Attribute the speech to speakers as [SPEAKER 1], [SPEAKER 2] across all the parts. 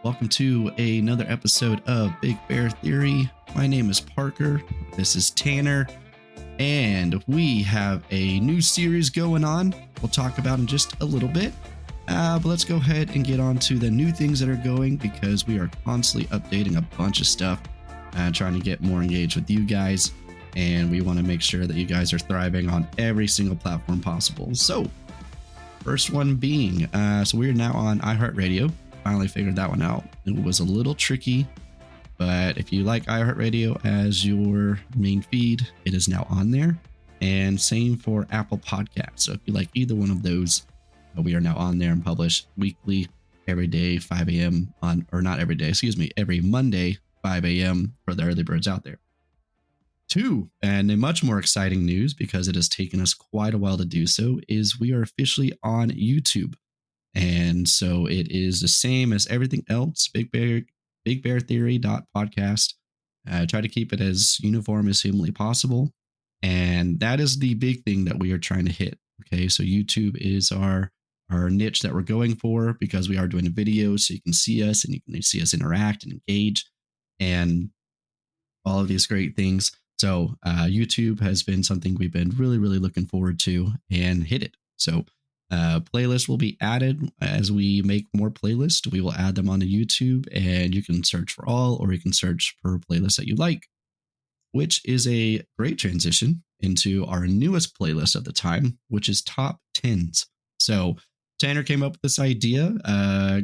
[SPEAKER 1] Welcome to another episode of Big Bear Theory. My name is Parker. This is Tanner. And we have a new series going on. We'll talk about in just a little bit. But let's go ahead and get on to the new things that are going because we are constantly updating a bunch of stuff, trying to get more engaged with you guys. And we want to make sure that you guys are thriving on every single platform possible. So first one being, so we're now on iHeartRadio. Finally figured that one out. It was a little tricky, but if you like iHeartRadio as your main feed, it is now on there. And same for Apple Podcasts. So if you like either one of those, we are now on there and publish weekly, every day, 5 a.m. on, or not every day, excuse me, every Monday, 5 a.m. for the early birds out there. Two, and a much more exciting news because it has taken us quite a while to do so, is we are officially on YouTube. And so it is the same as everything else, Big Bear Theory podcast. Try to keep it as uniform as humanly possible. And that is the big thing that we are trying to hit. Okay, so YouTube is our niche that we're going for because we are doing a video so you can see us and you can see us interact and engage and all of these great things. So YouTube has been something we've been really, really looking forward to and hit it. So playlists will be added as we make more playlists. We will add them onto YouTube and you can search for all, or you can search per playlist that you like, which is a great transition into our newest playlist of the time, which is top 10s. So Tanner came up with this idea,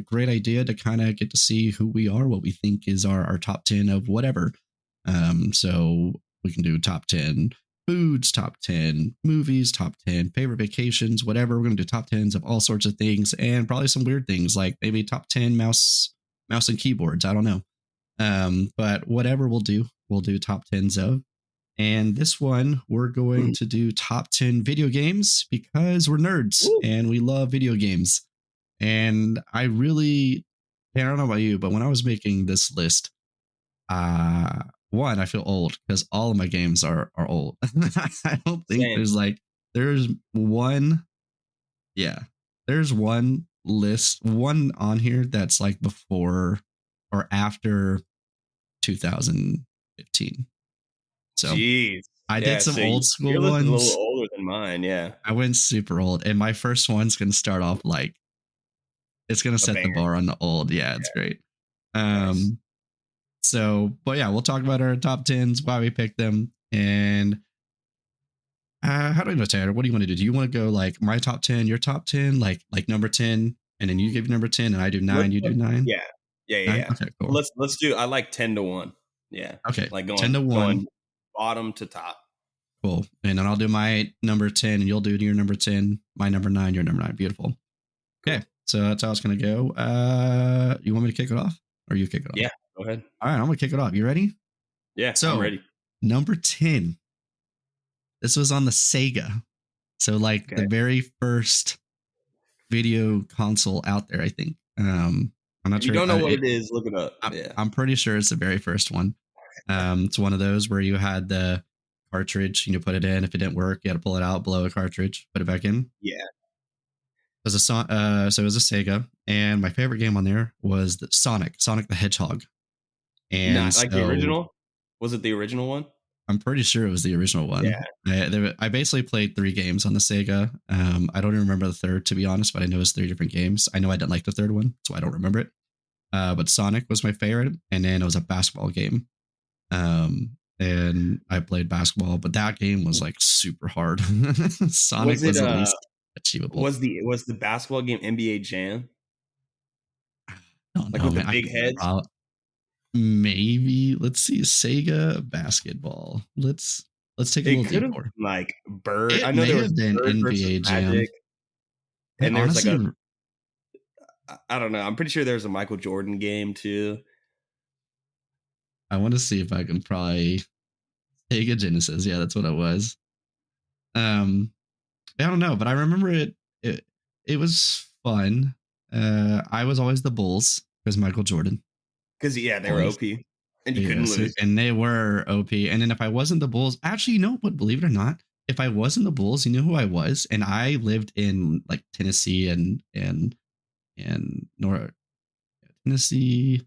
[SPEAKER 1] great idea to kind of get to see who we are, what we think is our top 10 of whatever. So we can do top 10 foods, top 10 movies, top 10 favorite vacations, whatever. We're going to do top 10s of all sorts of things and probably some weird things like maybe top 10 mouse and keyboards. I don't know. But whatever we'll do top 10s of. And this one, we're going to do top 10 video games because we're nerds and we love video games. And I don't know about you, but when I was making this list, one, I feel old because all of my games are old. I don't think there's one list, one on here that's like before or after 2015. So
[SPEAKER 2] jeez.
[SPEAKER 1] I did some old school
[SPEAKER 2] your
[SPEAKER 1] ones.
[SPEAKER 2] A little older than mine, yeah.
[SPEAKER 1] I went super old, and my first one's gonna start off like it's gonna set the bar on the old. Yeah, it's great. Nice. So, but yeah, we'll talk about our top 10s, why we picked them, and how do I know, Tanner? What do you want to do? Do you want to go like my top 10, your top 10, like number 10, and then you give number 10, and I do 9, you do 9?
[SPEAKER 2] Yeah.
[SPEAKER 1] Okay, cool.
[SPEAKER 2] Let's do. I like 10 to 1. Yeah.
[SPEAKER 1] Okay.
[SPEAKER 2] Like going
[SPEAKER 1] 10 to 1,
[SPEAKER 2] going bottom to top.
[SPEAKER 1] Cool. And then I'll do my number 10, and you'll do your number 10, my number 9, your number 9. Beautiful. Okay, so that's how it's gonna go. You want me to kick it off, or you kick it off?
[SPEAKER 2] Yeah. Go ahead.
[SPEAKER 1] All right, I'm going to kick it off. You ready?
[SPEAKER 2] Yeah,
[SPEAKER 1] so,
[SPEAKER 2] I'm ready.
[SPEAKER 1] Number 10. This was on the Sega. So like the very first video console out there, I think. I'm not sure.
[SPEAKER 2] You don't know what it is, look it up.
[SPEAKER 1] I'm pretty sure it's the very first one. It's one of those where you had the cartridge, put it in. If it didn't work, you had to pull it out, blow the cartridge, put it back in.
[SPEAKER 2] Yeah.
[SPEAKER 1] It was a Sega, and my favorite game on there was Sonic the Hedgehog. And
[SPEAKER 2] the original? Was it the original one?
[SPEAKER 1] I'm pretty sure it was the original one.
[SPEAKER 2] Yeah.
[SPEAKER 1] I basically played 3 games on the Sega. I don't even remember the third, to be honest, but I know it's 3 different games. I know I didn't like the third one, so I don't remember it. But Sonic was my favorite, and then it was a basketball game. And I played basketball, but that game was like super hard. Sonic was at least achievable.
[SPEAKER 2] Was the basketball game NBA Jam?
[SPEAKER 1] With
[SPEAKER 2] the big heads?
[SPEAKER 1] Maybe. Let's see. Sega basketball. Let's take a little deeper.
[SPEAKER 2] Like Bird.
[SPEAKER 1] I know there was been NBA Jam.
[SPEAKER 2] Magic, and there was like I don't know. I'm pretty sure there's a Michael Jordan game too.
[SPEAKER 1] I want to see if I can probably Sega Genesis. Yeah, that's what it was. I don't know, but I remember it was fun. I was always the Bulls because Michael Jordan.
[SPEAKER 2] Because they were OP, and you couldn't lose.
[SPEAKER 1] And they were OP. And then if I wasn't the Bulls, actually, you know what? Believe it or not, if I wasn't the Bulls, you know who I was, and I lived in like Tennessee and Tennessee,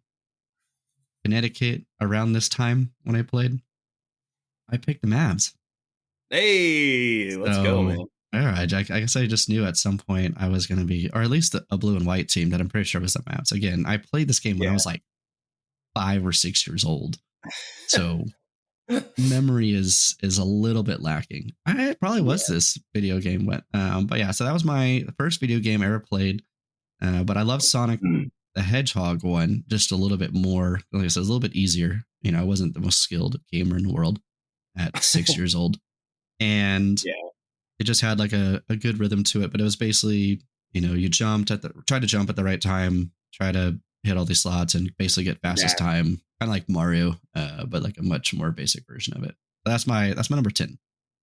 [SPEAKER 1] Connecticut around this time when I played. I picked the Mavs.
[SPEAKER 2] Hey, let's go,
[SPEAKER 1] So,
[SPEAKER 2] man.
[SPEAKER 1] all right, I guess I just knew at some point I was going to be, or at least a blue and white team that I'm pretty sure was the Mavs. Again, I played this game when I
[SPEAKER 2] Yeah.
[SPEAKER 1] was like 5 or 6 years old. So memory is a little bit lacking. I probably was this video game went, but yeah. So that was my first video game I ever played. But I love Sonic the Hedgehog one just a little bit more. Like I said, it was a little bit easier. You know, I wasn't the most skilled gamer in the world at 6 years old, and
[SPEAKER 2] Yeah.
[SPEAKER 1] it just had like a good rhythm to it. But it was basically, you know, you tried to jump at the right time, try to hit all these slots, and basically get fastest time, kind of like Mario, but like a much more basic version of it. But that's my number 10.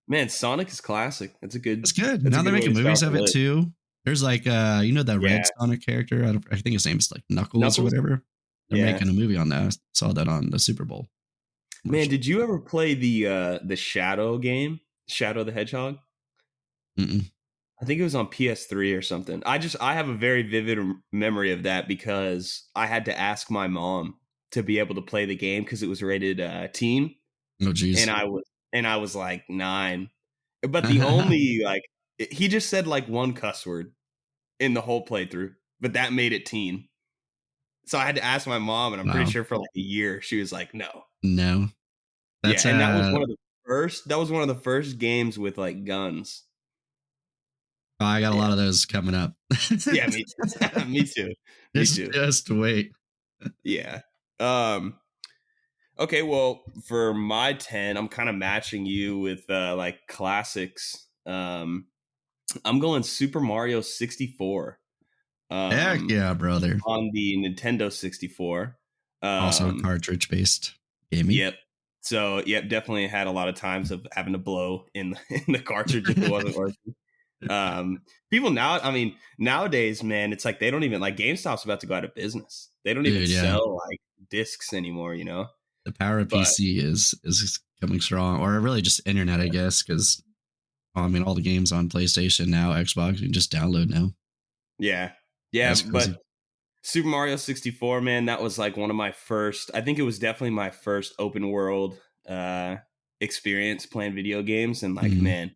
[SPEAKER 2] Man, Sonic is classic. That's a good.
[SPEAKER 1] It's good.
[SPEAKER 2] That's
[SPEAKER 1] Now
[SPEAKER 2] a
[SPEAKER 1] they're
[SPEAKER 2] good way
[SPEAKER 1] making
[SPEAKER 2] to
[SPEAKER 1] movies
[SPEAKER 2] start
[SPEAKER 1] of
[SPEAKER 2] the
[SPEAKER 1] it
[SPEAKER 2] list.
[SPEAKER 1] too. There's like you know, the red Sonic character. I think his name is like Knuckles or whatever. They're making a movie on that. I saw that on the Super Bowl commercial.
[SPEAKER 2] Man, did you ever play the Shadow game, Shadow the Hedgehog?
[SPEAKER 1] Mm-mm.
[SPEAKER 2] I think it was on PS3 or something. I have a very vivid memory of that because I had to ask my mom to be able to play the game because it was rated teen.
[SPEAKER 1] Oh geez.
[SPEAKER 2] And I was like 9. But the only like he just said like one cuss word in the whole playthrough, but that made it teen. So I had to ask my mom, and I'm pretty sure for like a year she was like, no.
[SPEAKER 1] That's
[SPEAKER 2] and that was one of the first. That was one of the first games with like guns.
[SPEAKER 1] Oh, I got a lot of those coming up.
[SPEAKER 2] Yeah, me too. Me too.
[SPEAKER 1] Just wait.
[SPEAKER 2] Yeah. Okay, well, for my 10, I'm kind of matching you with like classics. I'm going Super Mario 64.
[SPEAKER 1] Heck yeah, brother.
[SPEAKER 2] On the Nintendo 64.
[SPEAKER 1] Also cartridge based gaming.
[SPEAKER 2] Yep. So, definitely had a lot of times of having to blow in the cartridge if it wasn't working. People now, I mean, nowadays, man, it's like they don't even like GameStop's about to go out of business. They don't even sell like discs anymore, you know?
[SPEAKER 1] The power of PC is coming strong, or really just internet, I guess, because I mean, all the games on PlayStation now, Xbox, you can just download now.
[SPEAKER 2] Yeah. But Super Mario 64, man, that was like one of my first. I think it was definitely my first open world experience playing video games, and like, man,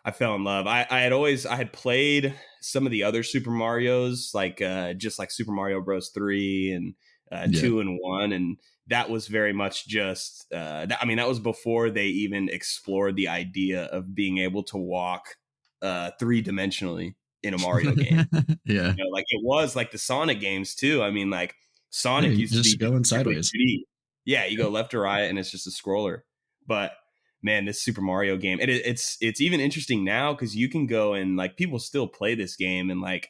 [SPEAKER 2] I fell in love. I had played some of the other Super Marios, like just like Super Mario Bros. 3 and 2 and 1, and that was very much just. I mean, that was before they even explored the idea of being able to walk 3-dimensionally in a Mario game.
[SPEAKER 1] Yeah,
[SPEAKER 2] you know, like it was like the Sonic games too. I mean, like Sonic used to be
[SPEAKER 1] going sideways.
[SPEAKER 2] 3D. Yeah, you go left or right, and it's just a scroller. But man, this Super Mario game, it's even interesting now because you can go and like people still play this game, and like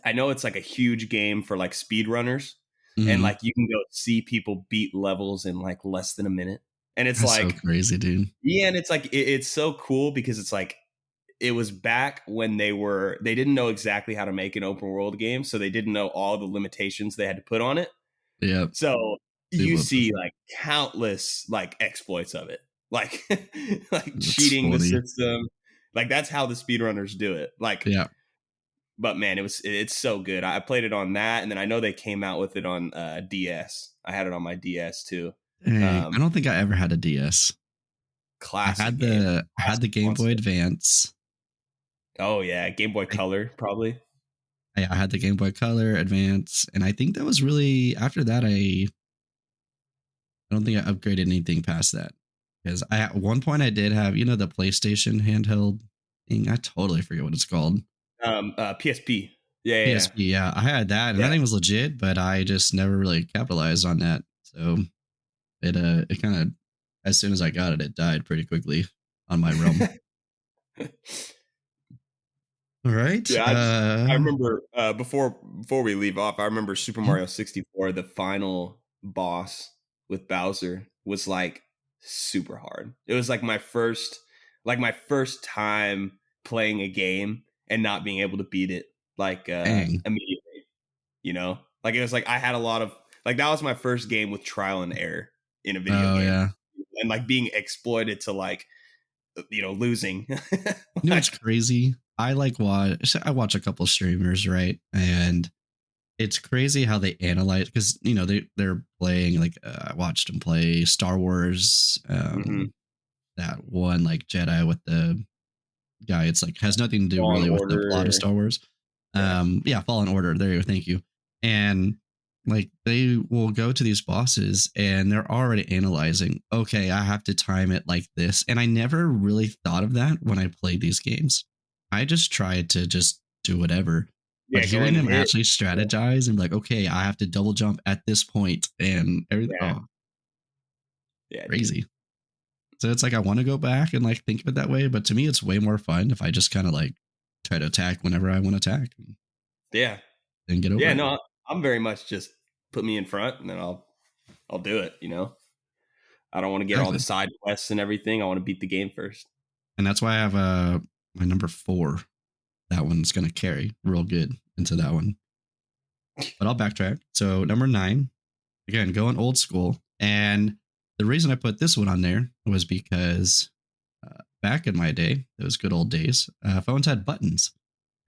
[SPEAKER 2] I know it's like a huge game for like speedrunners, and like you can go see people beat levels in like less than a minute, and it's
[SPEAKER 1] That's
[SPEAKER 2] like
[SPEAKER 1] so crazy, dude.
[SPEAKER 2] Yeah, and it's like it's so cool because it's like it was back when they didn't know exactly how to make an open world game, so they didn't know all the limitations they had to put on it.
[SPEAKER 1] Yeah.
[SPEAKER 2] So you see like countless like exploits of it, like like cheating the system. Like that's how the speedrunners do it. Like,
[SPEAKER 1] yeah.
[SPEAKER 2] But man, it's so good. I played it on that, and then I know they came out with it on DS. I had it on my DS too.
[SPEAKER 1] I don't think I ever had a DS.
[SPEAKER 2] Classic.
[SPEAKER 1] I had the Game Boy Advance.
[SPEAKER 2] Oh yeah, Game Boy Color probably.
[SPEAKER 1] I had the Game Boy Color Advance, and I think that was really after that. I don't think I upgraded anything past that because at one point I did have the PlayStation handheld thing. I totally forget what it's called.
[SPEAKER 2] PSP. Yeah,
[SPEAKER 1] PSP. Yeah, I had that, and that thing was legit, but I just never really capitalized on that. So it kind of, as soon as I got it, it died pretty quickly on my realm. All right.
[SPEAKER 2] Yeah, I remember before we leave off, I remember Super Mario 64, the final boss with Bowser was like super hard. It was like my first time playing a game and not being able to beat it like immediately. You know? Like it was like I had a lot of like that was my first game with trial and error in a video game.
[SPEAKER 1] Yeah.
[SPEAKER 2] And like being exploited to like losing.
[SPEAKER 1] It's crazy. I watch a couple streamers, right? And it's crazy how they analyze, because they're playing like I watched them play Star Wars,
[SPEAKER 2] Mm-hmm.
[SPEAKER 1] that one like Jedi with the guy. It's like has nothing to do
[SPEAKER 2] Fallen
[SPEAKER 1] really with the plot of
[SPEAKER 2] Order.
[SPEAKER 1] Star Wars.
[SPEAKER 2] Yeah.
[SPEAKER 1] Yeah, Fallen Order. There you go. Thank you. And like they will go to these bosses and they're already analyzing, okay, I have to time it like this. And I never really thought of that when I played these games. I just tried to just do whatever. But
[SPEAKER 2] Yeah, go
[SPEAKER 1] hearing
[SPEAKER 2] in and
[SPEAKER 1] them
[SPEAKER 2] hit.
[SPEAKER 1] actually
[SPEAKER 2] Yeah.
[SPEAKER 1] strategize and like, okay, I have to double jump at this point and everything.
[SPEAKER 2] Yeah.
[SPEAKER 1] Oh,
[SPEAKER 2] Yeah, dude.
[SPEAKER 1] crazy. So it's like I want to go back and like think of it that way, but to me, it's way more fun if I just kind of like try to attack whenever I want to attack and
[SPEAKER 2] Yeah.
[SPEAKER 1] then get over
[SPEAKER 2] Yeah,
[SPEAKER 1] it.
[SPEAKER 2] no, I'm very much just put me in front and then I'll do it, you know. I don't want to get all the
[SPEAKER 1] Exactly.
[SPEAKER 2] side quests and everything. I want to beat the game first.
[SPEAKER 1] And that's why I have my number 4. That one's gonna carry real good into that one. But I'll backtrack. So number 9, again, going old school. And the reason I put this one on there was because back in my day, those good old days, phones had buttons.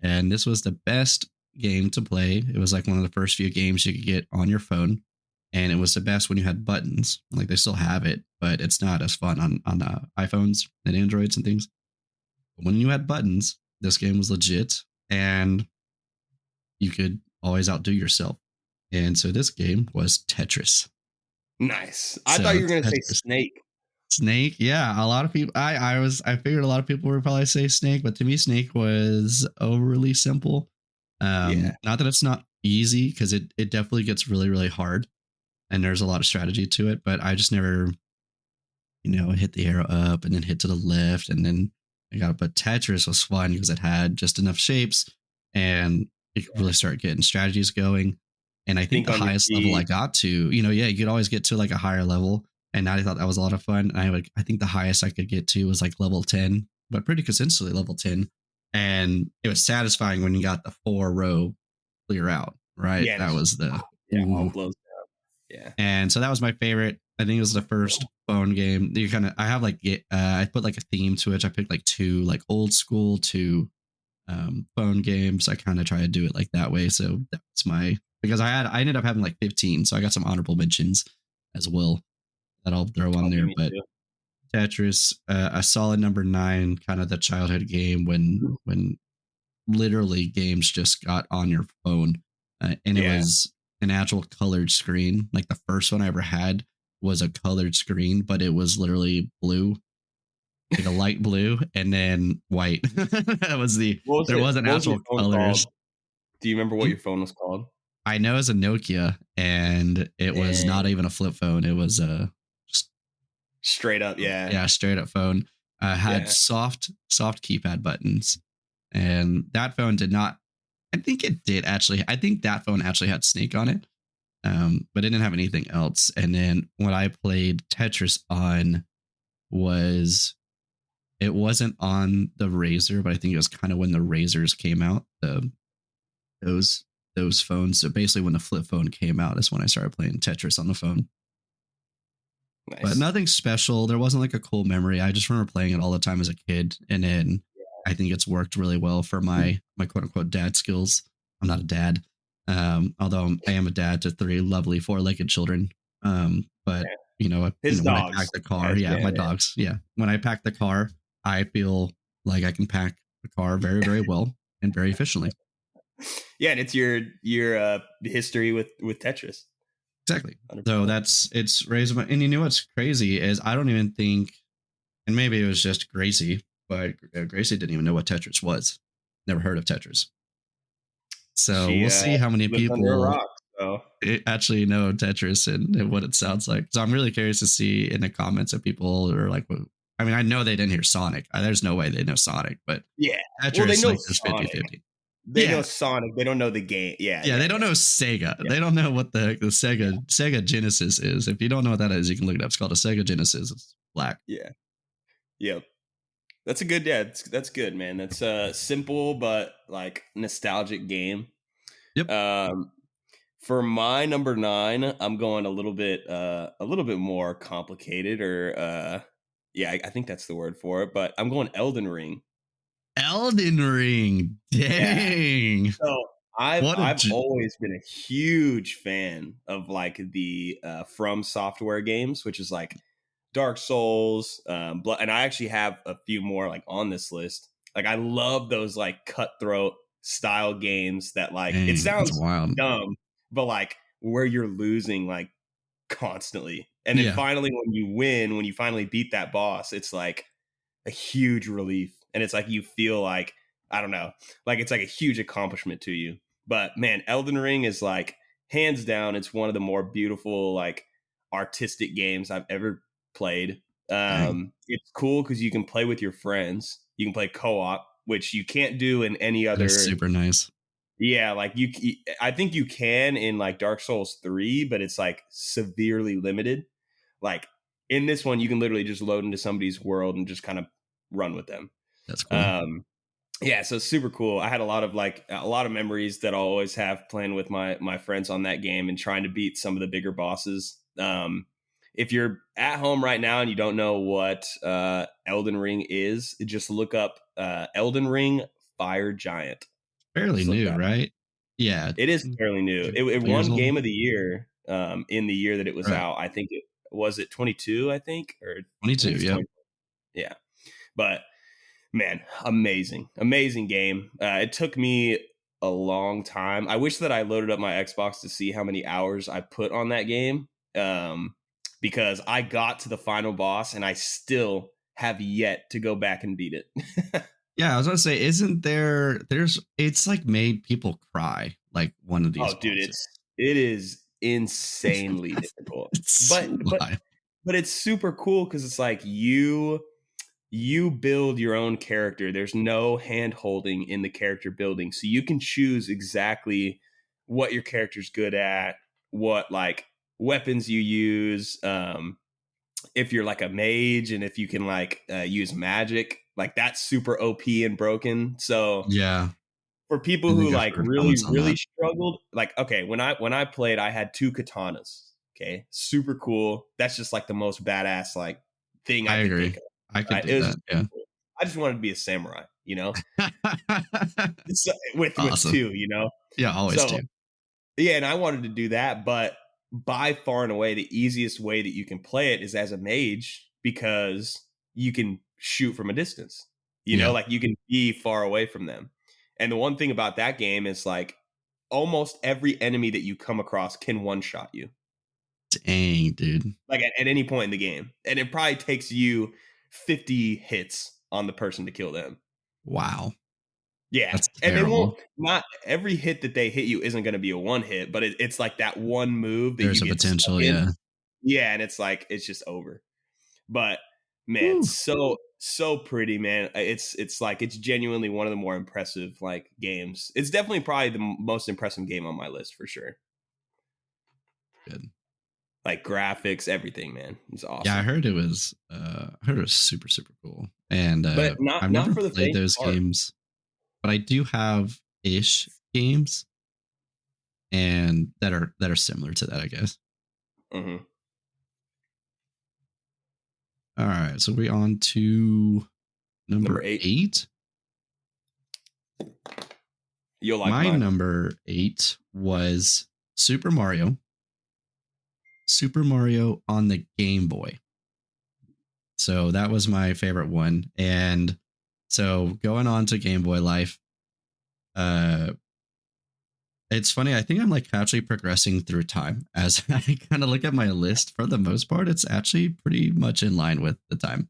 [SPEAKER 1] And this was the best game to play. It was like one of the first few games you could get on your phone. And it was the best when you had buttons. Like they still have it, but it's not as fun on iPhones and Androids and things. But when you had buttons, this game was legit. And you could always outdo yourself. And so this game was Tetris.
[SPEAKER 2] Nice. I
[SPEAKER 1] So
[SPEAKER 2] thought you were going to say
[SPEAKER 1] Tetris.
[SPEAKER 2] Snake.
[SPEAKER 1] Snake, yeah, a lot of people. I figured a lot of people would probably say Snake, but to me, Snake was overly simple.
[SPEAKER 2] Yeah.
[SPEAKER 1] Not that it's not easy, because it definitely gets really really hard, and there's a lot of strategy to it. But I just never, hit the arrow up and then hit to the left, and then I got. But Tetris was fun because it had just enough shapes, and you could really start getting strategies going. And I think
[SPEAKER 2] Think
[SPEAKER 1] the
[SPEAKER 2] on your
[SPEAKER 1] highest level I
[SPEAKER 2] feet.
[SPEAKER 1] got to, yeah, you could always get to like a higher level. And I thought that was a lot of fun. I think the highest I could get to was like level 10, but pretty consistently level 10. And it was satisfying when you got the 4-row clear out, right?
[SPEAKER 2] Yeah.
[SPEAKER 1] That was the
[SPEAKER 2] Yeah, all
[SPEAKER 1] ooh.
[SPEAKER 2] blows up. Yeah.
[SPEAKER 1] And so that was my favorite. I think it was the first phone game. I have like I put like a theme to it. I picked like 2 like old school to phone games. I kind of try to do it like that way. So that's because I ended up having like 15, so I got some honorable mentions as well that I'll throw on
[SPEAKER 2] I'll give
[SPEAKER 1] there.
[SPEAKER 2] me
[SPEAKER 1] But
[SPEAKER 2] too.
[SPEAKER 1] Tetris, a solid number 9, kind of the childhood game when literally games just got on your phone, and it
[SPEAKER 2] Yeah.
[SPEAKER 1] was an actual colored screen. Like the first one I ever had was a colored screen, but it was literally blue, like a light blue, and then white. That was
[SPEAKER 2] What was
[SPEAKER 1] there
[SPEAKER 2] it?
[SPEAKER 1] wasn't
[SPEAKER 2] What was your
[SPEAKER 1] actual
[SPEAKER 2] phone called?
[SPEAKER 1] colors.
[SPEAKER 2] Do you remember what your phone was called?
[SPEAKER 1] I know it's a Nokia, and it was not
[SPEAKER 2] Dang.
[SPEAKER 1] even a flip phone. It was a just
[SPEAKER 2] Straight up, yeah.
[SPEAKER 1] yeah, straight up phone. Had
[SPEAKER 2] Yeah.
[SPEAKER 1] soft keypad buttons, and that phone did not. I think it did actually. I think that phone actually had Snake on it, but it didn't have anything else. And then what I played Tetris on was it wasn't on the Razor, but I think it was kind of when the Razors came out. Those those phones. So basically, when the flip phone came out, is when I started playing Tetris on the phone. But
[SPEAKER 2] Nice.
[SPEAKER 1] nothing special. There wasn't like a cool memory. I just remember playing it all the time as a kid, and then I think it's worked really well for my quote unquote dad skills. I'm not a dad, although I am a dad to 3 lovely 4-legged children. But
[SPEAKER 2] Yeah.
[SPEAKER 1] when I
[SPEAKER 2] Dogs.
[SPEAKER 1] pack the car,
[SPEAKER 2] Yes,
[SPEAKER 1] yeah,
[SPEAKER 2] yeah,
[SPEAKER 1] my
[SPEAKER 2] yeah.
[SPEAKER 1] dogs, yeah. When I pack the car, I feel like I can pack the car very, very well and very efficiently.
[SPEAKER 2] Yeah, and it's your history with Tetris.
[SPEAKER 1] Exactly.
[SPEAKER 2] 100%.
[SPEAKER 1] So it's raised my, and what's crazy is I don't even think, and maybe it was just Gracie, but Gracie didn't even know what Tetris was. Never heard of Tetris. So
[SPEAKER 2] She
[SPEAKER 1] we'll see how many
[SPEAKER 2] lived under a
[SPEAKER 1] people
[SPEAKER 2] rock. So
[SPEAKER 1] actually know Tetris and what it sounds like. So I'm really curious to see in the comments if people are like, I mean, I know they didn't hear Sonic. There's no way they know Sonic, but
[SPEAKER 2] yeah. Well, they
[SPEAKER 1] Tetris,
[SPEAKER 2] know
[SPEAKER 1] like, there's
[SPEAKER 2] Sonic.
[SPEAKER 1] 50-50.
[SPEAKER 2] They know
[SPEAKER 1] Yeah.
[SPEAKER 2] Sonic. They don't know the game. Yeah.
[SPEAKER 1] Yeah, they don't know Sega.
[SPEAKER 2] Yeah.
[SPEAKER 1] They don't know what the heck the Sega Genesis is. If you don't know what that is, you can look it up. It's called a Sega Genesis. It's black.
[SPEAKER 2] Yeah. Yep. That's a good. Yeah, that's good, man. That's a simple but like nostalgic game.
[SPEAKER 1] Yep.
[SPEAKER 2] For my number 9, I'm going a little bit more complicated, or yeah, I think that's the word for it. But I'm going Elden Ring.
[SPEAKER 1] Elden Ring. Dang.
[SPEAKER 2] So I've always been a huge fan of like the From Software games, which is like Dark Souls, and I actually have a few more like on this list. Like I love those like cutthroat style games that like it sounds dumb, but like where you're losing like constantly, and then finally when you finally beat that boss, it's like a huge relief, and it's like you feel like I don't know, like it's like a huge accomplishment to you. But man, Elden Ring is like hands down, it's one of the more beautiful like artistic games I've ever played. It's cool because you can play with your friends. You can play co-op, which you can't do in any other.
[SPEAKER 1] That's super nice.
[SPEAKER 2] Yeah, like I think you can in like Dark Souls 3, but it's like severely limited. Like in this one, you can literally just load into somebody's world and just kind of run with them.
[SPEAKER 1] That's cool.
[SPEAKER 2] Yeah, so it's super cool. I had a lot of memories that I'll always have playing with my friends on that game and trying to beat some of the bigger bosses. If you're at home right now and you don't know what Elden Ring is, just look up Elden Ring Fire Giant.
[SPEAKER 1] Fairly new, right? Yeah,
[SPEAKER 2] it is fairly new. It won Game of the Year in the year that it was out. I think it was 22. I think or
[SPEAKER 1] 22. Yeah,
[SPEAKER 2] yeah. But man, amazing game. It took me a long time. I wish that I loaded up my Xbox to see how many hours I put on that game, because I got to the final boss and I still have yet to go back and beat it.
[SPEAKER 1] Yeah, I was gonna say, isn't it's like made people cry, like one of these.
[SPEAKER 2] Oh, dude, it is insanely difficult. But it's super cool because it's like you build your own character. There's no hand holding in the character building. So you can choose exactly what your character's good at, what like weapons you use, if you're like a mage and if you can like use magic, like that's super OP and broken. So
[SPEAKER 1] yeah,
[SPEAKER 2] for people who like really struggled, like okay, when I played, I had 2 katanas. Okay, super cool. That's just like the most badass like thing I agree. Think of.
[SPEAKER 1] I could do that. Yeah.
[SPEAKER 2] Cool. I just wanted to be a samurai, you know, with 2, you know.
[SPEAKER 1] Yeah, always 2.
[SPEAKER 2] Yeah, and I wanted to do that, but by far and away, the easiest way that you can play it is as a mage because you can shoot from a distance. You know, like you can be far away from them. And the one thing about that game is like almost every enemy that you come across can one-shot you.
[SPEAKER 1] Dang, dude.
[SPEAKER 2] Like at any point in the game. And it probably takes you 50 hits on the person to kill them.
[SPEAKER 1] Wow.
[SPEAKER 2] Yeah.
[SPEAKER 1] That's
[SPEAKER 2] and they won't, not every hit that they hit you isn't going to be a one hit, but it's like that one move that
[SPEAKER 1] there's a potential. Yeah.
[SPEAKER 2] Yeah. And it's like, it's just over. But man, so pretty, man. It's like, it's genuinely one of the more impressive like games. It's definitely probably the most impressive game on my list for sure.
[SPEAKER 1] Good.
[SPEAKER 2] Like graphics, everything, man. It's awesome.
[SPEAKER 1] Yeah, I heard it was super, super cool. And
[SPEAKER 2] but
[SPEAKER 1] I've never played those games, but I do have ish games and that are similar to that, I guess.
[SPEAKER 2] Mm-hmm.
[SPEAKER 1] All right, so we're on to number 8.
[SPEAKER 2] You'll like
[SPEAKER 1] my number 8 was Super Mario on the Game Boy. So that was my favorite one. And so going on to Game Boy life, it's funny. I think I'm like actually progressing through time as I kind of look at my list. For the most part, it's actually pretty much in line with the time.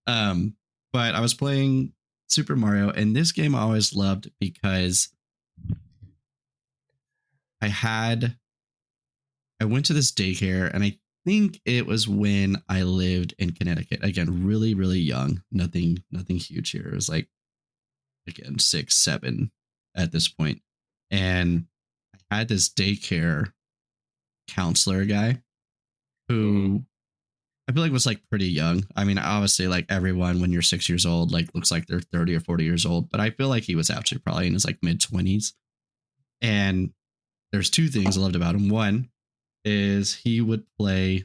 [SPEAKER 1] But I was playing Super Mario, and this game I always loved because I went to this daycare, and I think it was when I lived in Connecticut. Again, really, really young. Nothing huge here. It was like, again, 6, 7 at this point. And I had this daycare counselor guy who I feel like was like pretty young. I mean, obviously, like everyone when you're 6 years old, like looks like they're 30 or 40 years old. But I feel like he was actually probably in his like mid 20s. And there's 2 things I loved about him. One is he would play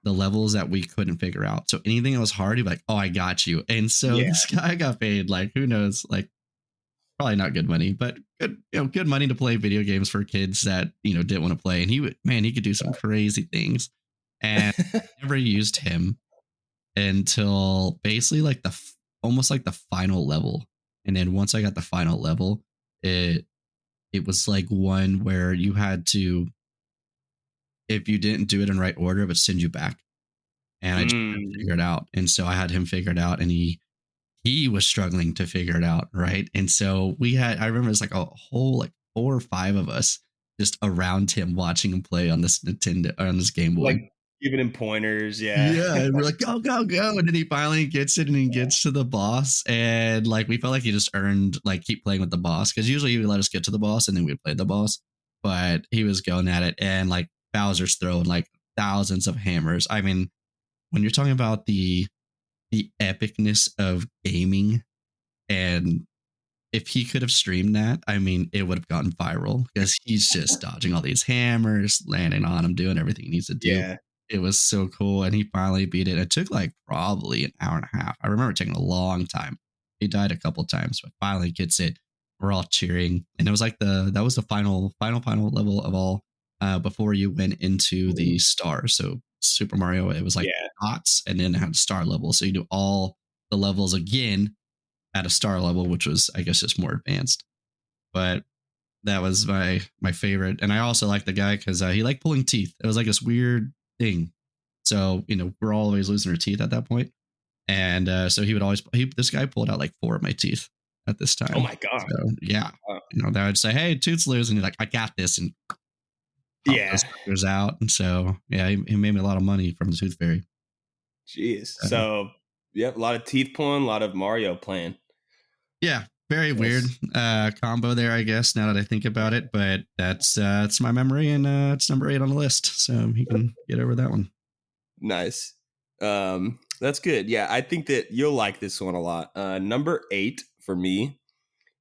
[SPEAKER 1] the levels that we couldn't figure out. So anything that was hard, he'd be like, "Oh, I got you." And so this guy got paid like who knows, like probably not good money, but good, good money to play video games for kids that, didn't want to play. And he could do some crazy things. And I never used him until basically like almost like the final level. And then once I got the final level, it was like one where you had to, if you didn't do it in right order, it would send you back. And I just couldn't figure it out. And so I had him figure it out, and he was struggling to figure it out. Right. And so I remember it's like a whole like 4 or 5 of us just around him watching him play on this Nintendo, on this Game Boy.
[SPEAKER 2] Like giving him pointers.
[SPEAKER 1] Yeah. And we're like, go, go, go. And then he finally gets it, and he gets to the boss. And like, we felt like he just earned, like, keep playing with the boss. Cause usually he would let us get to the boss and then we'd play the boss. But he was going at it, and like Bowser's throwing like thousands of hammers. I mean, when you're talking about the epicness of gaming, and if he could have streamed that, I mean, it would have gotten viral because he's just dodging all these hammers, landing on them, doing everything he needs to do.
[SPEAKER 2] Yeah.
[SPEAKER 1] It was so cool. And he finally beat it. It took like probably an hour and a half. I remember it taking a long time. He died a couple times, but finally gets it. We're all cheering. And it was like that was the final level of all, before you went into the stars. So Super Mario, it was like dots, and then it had a star level. So you do all the levels again at a star level, which was, I guess, just more advanced. But that was my favorite. And I also liked the guy because he liked pulling teeth. It was like this weird thing. So, we're always losing our teeth at that point. And so he would always, this guy pulled out like 4 of my teeth at this time.
[SPEAKER 2] Oh my God.
[SPEAKER 1] So, yeah. They would say, hey, tooth's loose. And he's like, I got this. And those suckers out. And so, yeah, he made me a lot of money from the Tooth Fairy.
[SPEAKER 2] Jeez. So, yep, a lot of teeth pulling, a lot of Mario playing.
[SPEAKER 1] Yeah, very weird combo there, I guess, now that I think about it. But that's my memory, and it's number 8 on the list. So he can get over that one.
[SPEAKER 2] Nice. That's good. Yeah, I think that you'll like this one a lot. Number 8 for me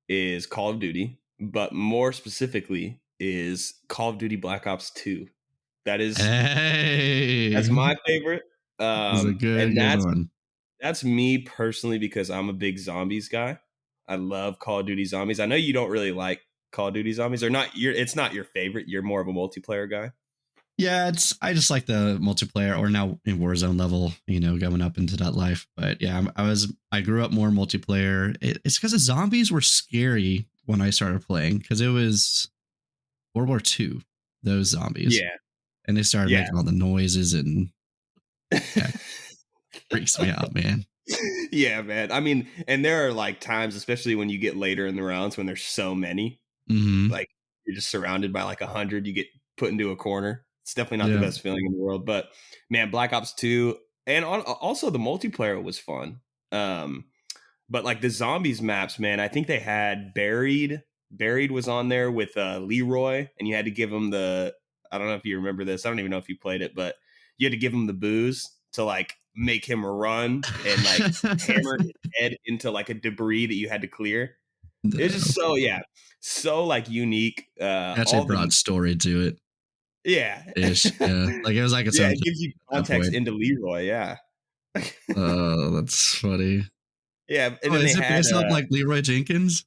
[SPEAKER 2] is Call of Duty, but more specifically is Call of Duty Black Ops 2. That's my favorite.
[SPEAKER 1] That's a good one.
[SPEAKER 2] That's me personally, because I'm a big zombies guy. I love Call of Duty Zombies. I know you don't really like Call of Duty Zombies, or not. It's not your favorite. You're more of a multiplayer guy.
[SPEAKER 1] Yeah, I just like the multiplayer, or now in Warzone level, going up into that life. But yeah, I grew up more multiplayer. It's because the zombies were scary when I started playing, because it was World War II, those zombies.
[SPEAKER 2] Yeah.
[SPEAKER 1] And they started making all the noises, and freaks me out, man.
[SPEAKER 2] Yeah, man. I mean, and there are like times, especially when you get later in the rounds, when there's so many, like you're just surrounded by like 100, you get put into a corner. It's definitely not the best feeling in the world. But man, Black Ops 2, and also the multiplayer was fun. But like the zombies maps, man, I think they had Buried was on there with Leroy, and you had to give him I don't know if you remember this. I don't even know if you played it, but you had to give him the booze to like make him run and like hammer his head into like a debris that you had to clear. No. It's just so like unique.
[SPEAKER 1] That's a broad story to it.
[SPEAKER 2] Yeah.
[SPEAKER 1] Ish. Yeah. Like it was like its own.
[SPEAKER 2] It gives you context into Leroy. Yeah.
[SPEAKER 1] Oh, that's funny.
[SPEAKER 2] Yeah. And then
[SPEAKER 1] is it based off like Leroy Jenkins?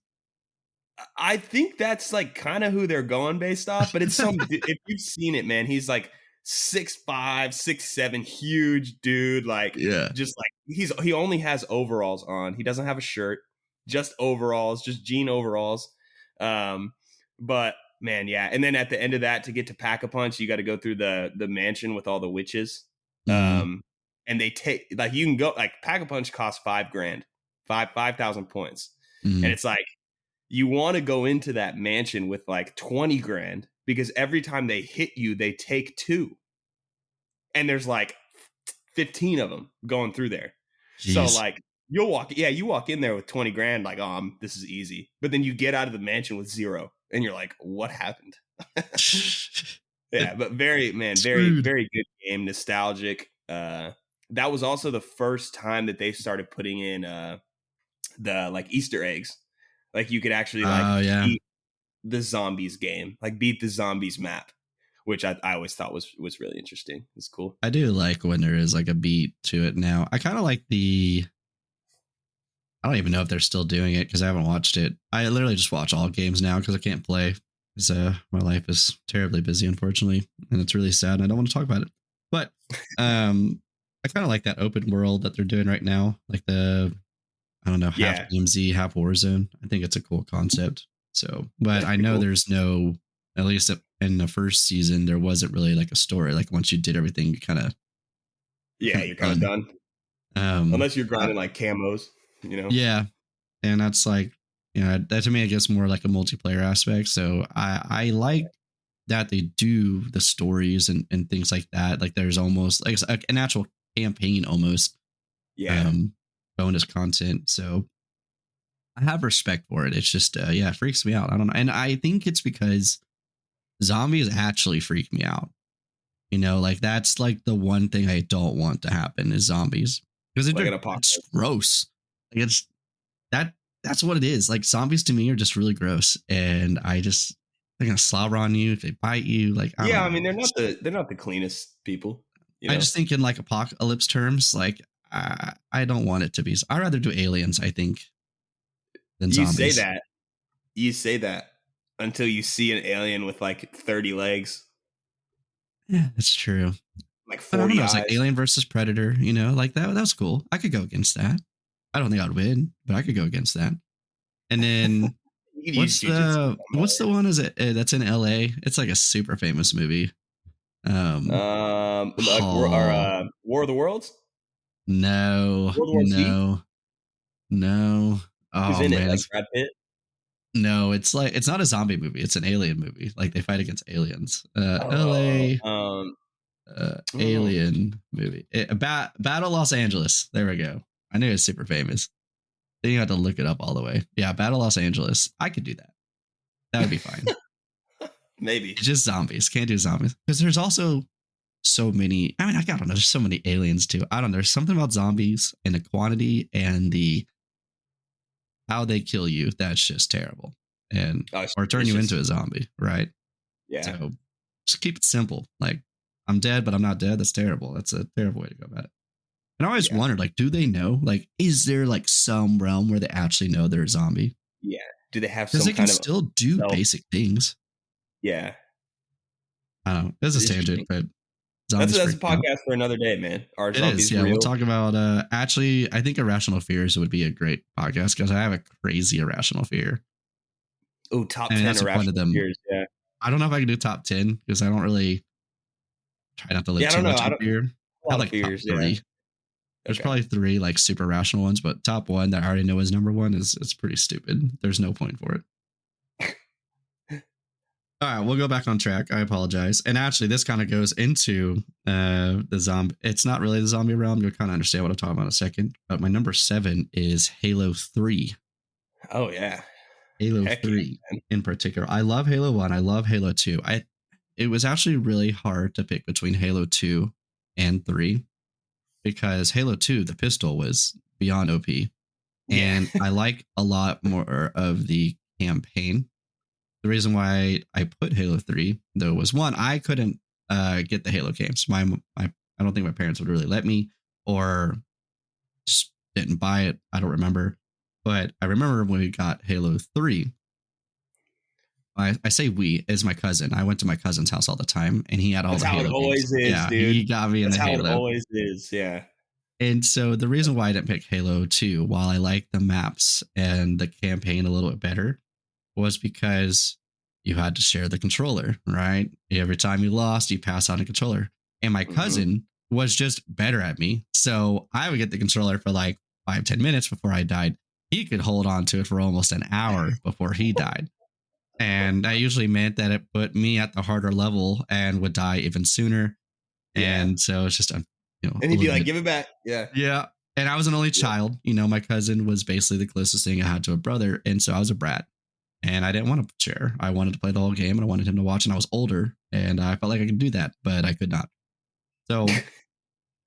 [SPEAKER 2] I think that's like kind of who they're going based off, but it's if you've seen it, man, he's like 6'5", 6'7", huge dude. Like, just like he only has overalls on. He doesn't have a shirt, just overalls, just jean overalls. But man, yeah. And then at the end of that, to get to Pack-a-Punch, you got to go through the mansion with all the witches. And they take like, you can go like Pack-a-Punch costs $5,000, 5,000 points. And it's like, you want to go into that mansion with like 20 grand, because every time they hit you, they take 2. And there's like 15 of them going through there. Jeez. So like you walk in there with 20 grand, like, this is easy. But then you get out of the mansion with 0, and you're like, what happened? Yeah, but very good game, nostalgic. That was also the first time that they started putting in the like Easter eggs. Like you could actually beat the zombies game, like beat the zombies map, which I always thought was really interesting. It's cool.
[SPEAKER 1] I do like when there is like a beat to it now. I kind of like the I don't even know if they're still doing it because I haven't watched it. I literally just watch all games now because I can't play. Because my life is terribly busy, unfortunately, and it's really sad. And I don't want to talk about it. But I kind of like that open world that they're doing right now, like the I don't know, half DMZ, half Warzone. I think it's a cool concept. So, but I know there's no, at least in the first season, there wasn't really like a story. Like once you did everything, you kind of
[SPEAKER 2] you're kind of done. Unless you're grinding like camos, you know.
[SPEAKER 1] Yeah, and that's like, you know, that to me, I guess more like a multiplayer aspect. So I like that they do the stories and things like that. Like there's almost like an actual campaign almost.
[SPEAKER 2] Yeah.
[SPEAKER 1] Bonus content. So I have respect for it. It's just, it freaks me out. I don't know. And I think it's because zombies actually freak me out. You know, like that's like the one thing I don't want to happen is zombies because it's gross. Like that's what it is. Like zombies to me are just really gross. And they're going to slobber on you if they bite you. Like,
[SPEAKER 2] I mean, they're not the cleanest people. You know?
[SPEAKER 1] I just think in like apocalypse terms, like I don't want it to be. I'd rather do aliens, I think, than zombies.
[SPEAKER 2] You say that until you see an alien with like 30 legs.
[SPEAKER 1] Yeah, that's true.
[SPEAKER 2] Like 40 eyes.
[SPEAKER 1] It's like Alien versus Predator, you know, like that was cool. I could go against that. I don't think I'd win, but I could go against that. And then what's the one is it that's in LA? It's like a super famous movie.
[SPEAKER 2] War of the Worlds?
[SPEAKER 1] No. No. Oh,
[SPEAKER 2] who's in it? Like Brad Pitt?
[SPEAKER 1] No, it's not a zombie movie. It's an alien movie. Like they fight against aliens. LA alien movie. Battle Los Angeles. There we go. I knew it was super famous. Then you had to look it up all the way. Yeah, Battle Los Angeles. I could do that. That would be fine.
[SPEAKER 2] Maybe.
[SPEAKER 1] It's just zombies. Can't do zombies. Because there's also so many. I mean, I don't know. There's so many aliens too. I don't know. There's something about zombies and the quantity and the how they kill you. That's just terrible. And or turn you into a zombie, right?
[SPEAKER 2] Yeah.
[SPEAKER 1] So just keep it simple. Like I'm dead, but I'm not dead. That's terrible. That's a terrible way to go about it. And I always wondered, like, do they know? Like, is there like some realm where they actually know they're a zombie?
[SPEAKER 2] Yeah. Do they have some
[SPEAKER 1] kind of? Because they can still do basic things.
[SPEAKER 2] Yeah.
[SPEAKER 1] I don't know. This is a tangent, but
[SPEAKER 2] that's a podcast for another day, man.
[SPEAKER 1] It is. Yeah, we'll talk about. Actually, I think Irrational Fears would be a great podcast because I have a crazy irrational fear.
[SPEAKER 2] Oh, top 10 irrational fears. Yeah.
[SPEAKER 1] I don't know if I can do top 10 because I don't really try not to live too much in fear.
[SPEAKER 2] I like fears. Top 3.
[SPEAKER 1] There's probably 3 like super rational ones, but top 1 that I already know is number 1 it's pretty stupid. There's no point for it. All right, we'll go back on track. I apologize. And actually, this kind of goes into the zombie. It's not really the zombie realm. You'll kind of understand what I'm talking about in a second. But my number 7 is Halo 3.
[SPEAKER 2] Oh, yeah.
[SPEAKER 1] Halo 3 in particular. I love Halo 1. I love Halo 2. It was actually really hard to pick between Halo 2 and 3 because Halo 2, the pistol was beyond OP. And I like a lot more of the campaign. The reason why I put Halo 3 though was one, I couldn't get the Halo games. I don't think my parents would really let me, or just didn't buy it. I don't remember, but I remember when we got Halo 3. I say we as my cousin. I went to my cousin's house all the time, and he had all the Halo games.
[SPEAKER 2] Always is,
[SPEAKER 1] yeah,
[SPEAKER 2] dude.
[SPEAKER 1] He got me in the Halo.
[SPEAKER 2] It always is, yeah.
[SPEAKER 1] And so the reason why I didn't pick Halo 2, while I like the maps and the campaign a little bit better, was because you had to share the controller, right? Every time you lost, you pass on a controller. And my cousin was just better at me. So I would get the controller for like 5-10 minutes before I died. He could hold on to it for almost an hour before he died. And that usually meant that it put me at the harder level and would die even sooner. Yeah. And so it's just,
[SPEAKER 2] and he'd be like, give it back. Yeah.
[SPEAKER 1] Yeah. And I was an only child. You know, my cousin was basically the closest thing I had to a brother. And so I was a brat. And I didn't want to share. I wanted to play the whole game and I wanted him to watch. And I was older and I felt like I could do that, but I could not. So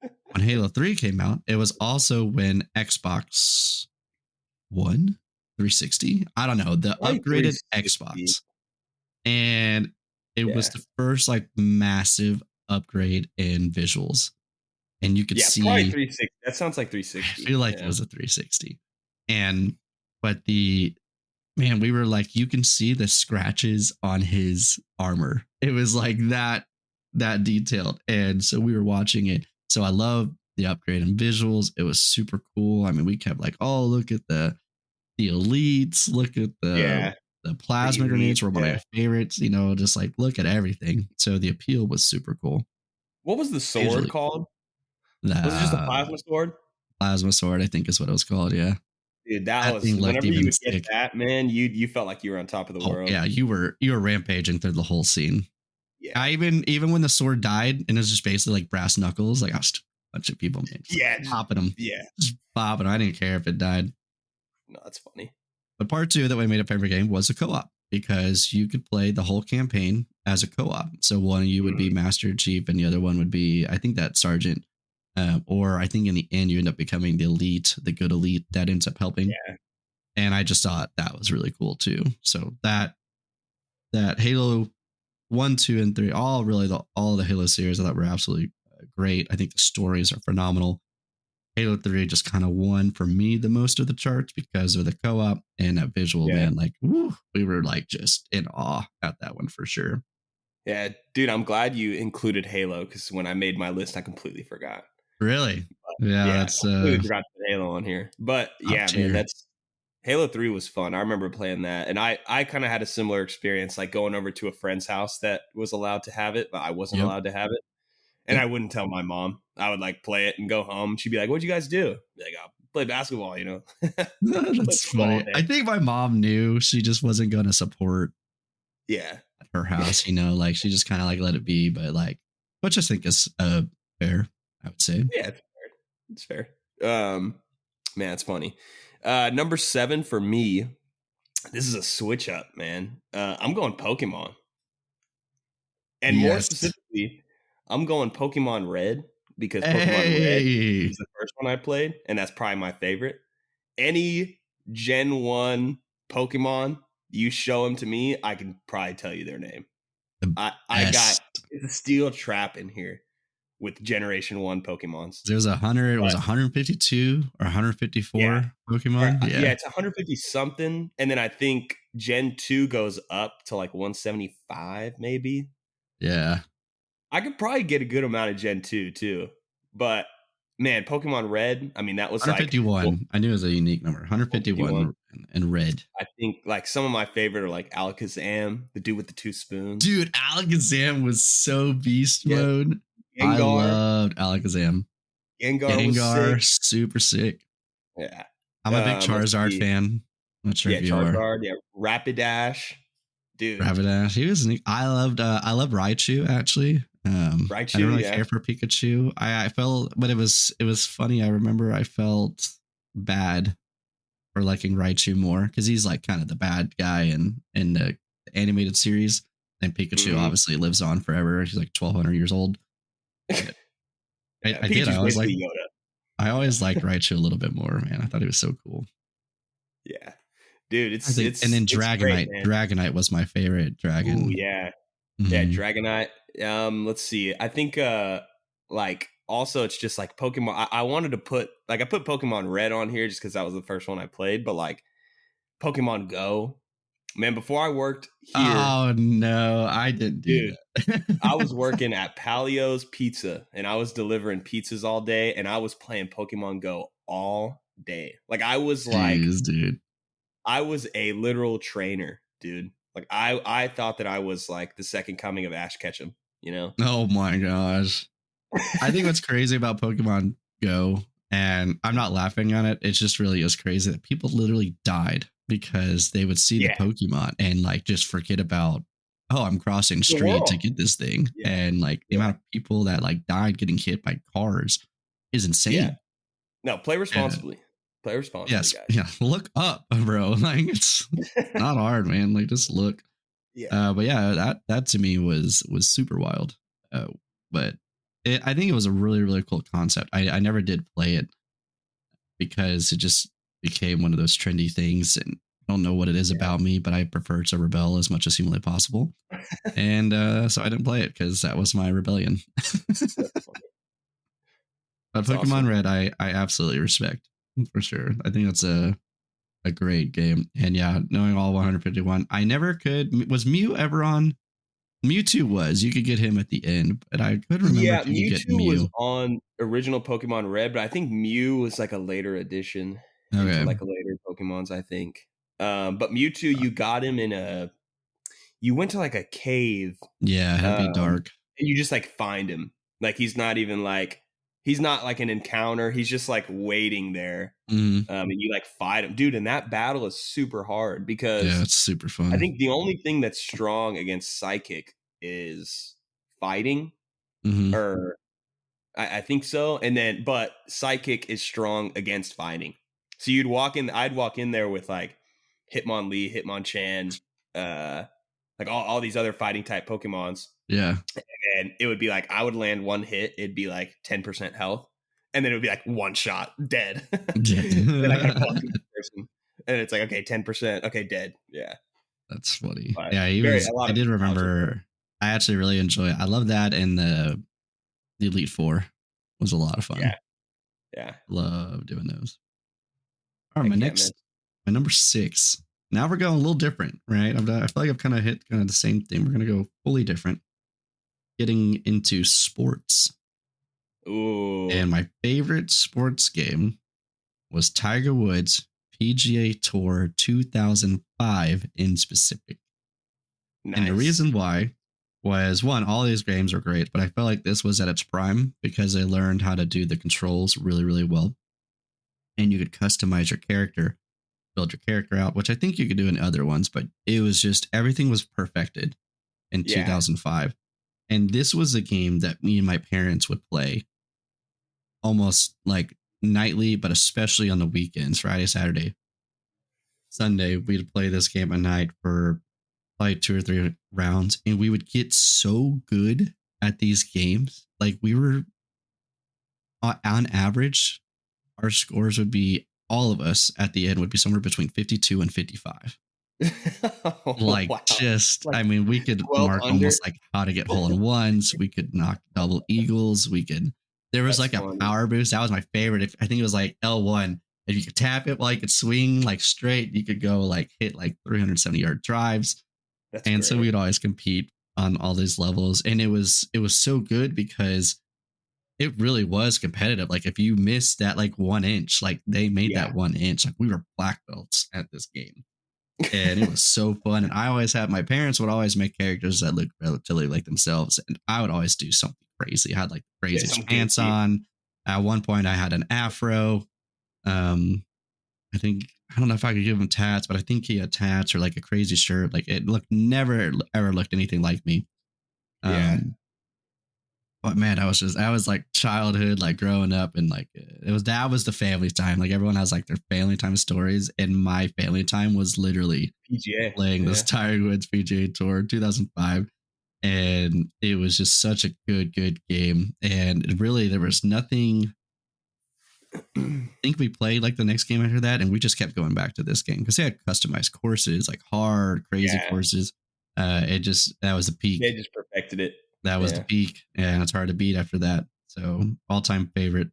[SPEAKER 1] when Halo 3 came out, it was also when Xbox One, 360, I don't know, the upgraded Xbox. And it was the first like massive upgrade in visuals. And you could see.
[SPEAKER 2] Probably 360. That sounds like 360.
[SPEAKER 1] I feel like it was a 360. And but the man, we were like, you can see the scratches on his armor. It was like that detailed. And so we were watching it. So I love the upgrade and visuals. It was super cool. I mean, we kept like, oh, look at the elites, look at
[SPEAKER 2] Yeah,
[SPEAKER 1] the
[SPEAKER 2] the
[SPEAKER 1] plasma
[SPEAKER 2] elite.
[SPEAKER 1] grenades were one of
[SPEAKER 2] Yeah.
[SPEAKER 1] my favorites, just like look at everything. So the appeal was super cool.
[SPEAKER 2] What was the sword
[SPEAKER 1] Usually
[SPEAKER 2] called? Was it just a
[SPEAKER 1] the
[SPEAKER 2] plasma sword?
[SPEAKER 1] plasma sword, I think is what it was called. Yeah.
[SPEAKER 2] Dude, that
[SPEAKER 1] That
[SPEAKER 2] was
[SPEAKER 1] thing looked
[SPEAKER 2] whenever you
[SPEAKER 1] even
[SPEAKER 2] would get
[SPEAKER 1] sick.
[SPEAKER 2] that, man, you felt like you were on top of the
[SPEAKER 1] Oh
[SPEAKER 2] world.
[SPEAKER 1] yeah, you were rampaging through the whole scene.
[SPEAKER 2] Yeah.
[SPEAKER 1] I even when the sword died and it was just basically like brass knuckles, like I was a bunch of people, man, just popping them,
[SPEAKER 2] Yeah.
[SPEAKER 1] just popping. I didn't care if it died.
[SPEAKER 2] No, that's funny.
[SPEAKER 1] But part two that we made a favorite game was a co-op because you could play the whole campaign as a co-op. So one of you would be Master Chief and the other one would be, I think, that Sergeant. Or I think in the end you end up becoming the elite, the good elite that ends up helping.
[SPEAKER 2] Yeah.
[SPEAKER 1] And I just thought that was really cool too. So that Halo 1, 2, and 3, all the Halo series I thought were absolutely great. I think the stories are phenomenal. Halo 3 just kind of won for me the most of the charts because of the co-op and that visual, man. Like, woo, we were like just in awe at that one for sure.
[SPEAKER 2] Yeah, dude, I'm glad you included Halo because when I made my list, I completely forgot.
[SPEAKER 1] Really? Yeah, that's
[SPEAKER 2] I completely forgot to put Halo on here. But yeah, man, that's Halo 3 was fun. I remember playing that. And I kind of had a similar experience, like going over to a friend's house that was allowed to have it, but I wasn't allowed to have it. And I wouldn't tell my mom. I would like play it and go home. She'd be like, "What'd you guys do?" Be like, "Oh, play basketball, you know."
[SPEAKER 1] That's funny. I think my mom knew she just wasn't going to support her house, like she just kind of like let it be, but like, which I think is fair, I would say.
[SPEAKER 2] Yeah, it's fair. Man, it's funny. Number 7 for me, this is a switch up, man. I'm going Pokemon. And more specifically, I'm going Pokemon Red because Pokemon Red is the first one I played, and that's probably my favorite. Any Gen 1 Pokemon, you show them to me, I can probably tell you their name. I got a steel trap in here with Generation 1 Pokemons.
[SPEAKER 1] There's 100, was 152 or 154 Pokemon?
[SPEAKER 2] Yeah, it's 150 something. And then I think Gen 2 goes up to like 175, maybe.
[SPEAKER 1] Yeah.
[SPEAKER 2] I could probably get a good amount of Gen 2 too. But man, Pokemon Red, I mean, that was
[SPEAKER 1] 151. Like, I knew it was a unique number. 151 and Red.
[SPEAKER 2] I think like some of my favorite are like Alakazam, the dude with the 2 spoons.
[SPEAKER 1] Dude, Alakazam was so beast mode. Gengar. I loved Alakazam.
[SPEAKER 2] Gengar was sick.
[SPEAKER 1] Super sick.
[SPEAKER 2] Yeah.
[SPEAKER 1] I'm a big Charizard fan. I'm not sure if you are.
[SPEAKER 2] Charizard, Rapidash. Dude.
[SPEAKER 1] Rapidash. He was neat. I loved Raichu actually. Raichu, I don't really care for Pikachu. I felt, but it was funny. I remember I felt bad for liking Raichu more because he's like kind of the bad guy in the animated series. And Pikachu obviously lives on forever. He's like 1,200 years old. I always liked Raichu a little bit more, man. I thought he was so cool.
[SPEAKER 2] Yeah, dude, it's
[SPEAKER 1] and then Dragonite.
[SPEAKER 2] Great,
[SPEAKER 1] Dragonite was my favorite dragon.
[SPEAKER 2] Ooh, yeah, yeah, Dragonite. Let's see. I think like also it's just like Pokemon. I wanted to put I put Pokemon Red on here just because that was the first one I played, but like Pokemon Go. Man, before I worked here.
[SPEAKER 1] Oh no, I didn't do that.
[SPEAKER 2] I was working at Palio's Pizza and I was delivering pizzas all day and I was playing Pokemon Go all day. Like I was
[SPEAKER 1] dude.
[SPEAKER 2] I was a literal trainer, dude. Like I thought that I was like the second coming of Ash Ketchum, you know?
[SPEAKER 1] Oh my gosh. I think what's crazy about Pokemon Go, and I'm not laughing on it, it's just really is crazy that people literally died because they would see the Pokemon and like just forget about, oh, I'm crossing street to get this thing. And like the amount of people that like died getting hit by cars is insane.
[SPEAKER 2] Yeah. No, play responsibly. Play responsibly,
[SPEAKER 1] yes,
[SPEAKER 2] guys.
[SPEAKER 1] Yeah, look up, bro. Like it's not hard, man. Like just look. Yeah. But yeah, that to me was super wild. But I think it was a really, really cool concept. I never did play it because it just became one of those trendy things, and I don't know what it is about me, but I prefer to rebel as much as humanly possible. And so I didn't play it because that was my rebellion. But Pokemon Red, I absolutely respect for sure. I think that's a a great game. And yeah, knowing all 151, I never could. Was Mew ever on? Mewtwo was. You could get him at the end, but I couldn't remember
[SPEAKER 2] Yeah,
[SPEAKER 1] if you could get
[SPEAKER 2] Mewtwo was
[SPEAKER 1] Mew.
[SPEAKER 2] on original Pokemon Red, but I think Mew was like a later addition into
[SPEAKER 1] Okay.
[SPEAKER 2] like later Pokemons, I think. But Mewtwo, you got him in you went to like a cave,
[SPEAKER 1] Yeah, it'd be dark.
[SPEAKER 2] and you just like find him. Like he's not like an encounter. He's just like waiting there.
[SPEAKER 1] Mm.
[SPEAKER 2] And you like fight him, dude. And that battle is super hard because
[SPEAKER 1] Yeah, it's super fun.
[SPEAKER 2] I think the only thing that's strong against Psychic is fighting, or I think so. And then, but Psychic is strong against fighting. So I'd walk in there with like Hitmonlee, Hitmonchan, like all these other fighting type Pokemons.
[SPEAKER 1] Yeah.
[SPEAKER 2] And it would be like, I would land one hit, it'd be like 10% health. And then it would be like one shot, dead. Then I gotta walk in person. And it's like, okay, 10%. Okay, dead. Yeah.
[SPEAKER 1] That's funny.
[SPEAKER 2] But
[SPEAKER 1] Yeah, I did remember. I actually really enjoy it. I love that, and the Elite Four was a lot of fun.
[SPEAKER 2] Yeah.
[SPEAKER 1] Love doing those. All right, my number 6. Now we're going a little different, right? I feel like I've kind of hit kind of the same thing. We're gonna go fully different. Getting into sports.
[SPEAKER 2] Ooh.
[SPEAKER 1] And my favorite sports game was Tiger Woods PGA Tour 2005 in specific. Nice. And the reason why was, one, all these games are great, but I felt like this was at its prime because I learned how to do the controls really, really well. And you could customize your character, build your character out, which I think you could do in other ones, but it was just everything was perfected in 2005. And this was a game that me and my parents would play almost like nightly, but especially on the weekends, Friday, Saturday, Sunday. We'd play this game at night for like 2 or 3 rounds, and we would get so good at these games. Like we were on average, our scores would be, all of us at the end would be somewhere between 52 and 55. Like, wow. Just like, I mean, we could mark almost like how to get hole-in-ones. We could knock double eagles. There was like a power boost. That was my favorite. I think it was like L1. If you could tap it while you could swing like straight, you could go like hit like 370-yard drives. That's and great. So we'd always compete on all these levels. And it was so good because it really was competitive. Like if you missed that like 1 inch, like they made that 1 inch. Like we were black belts at this game. And it was so fun. And I always had, my parents would always make characters that looked relatively like themselves. And I would always do something crazy. I had like the craziest pants on. At one point I had an afro. I think, I don't know if I could give him tats, but I think he had tats or like a crazy shirt. Like it never ever looked anything like me. But man, I was like childhood, like growing up, and like that was the family time. Like everyone has like their family time stories, and my family time was literally
[SPEAKER 2] PGA
[SPEAKER 1] playing this Tiger Woods PGA Tour 2005, and it was just such a good game. And really, there was nothing. I think we played like the next game after that, and we just kept going back to this game because they had customized courses, like hard, crazy courses. That was the peak.
[SPEAKER 2] They just perfected it.
[SPEAKER 1] That was the peak, and it's hard to beat after that. So all-time favorite,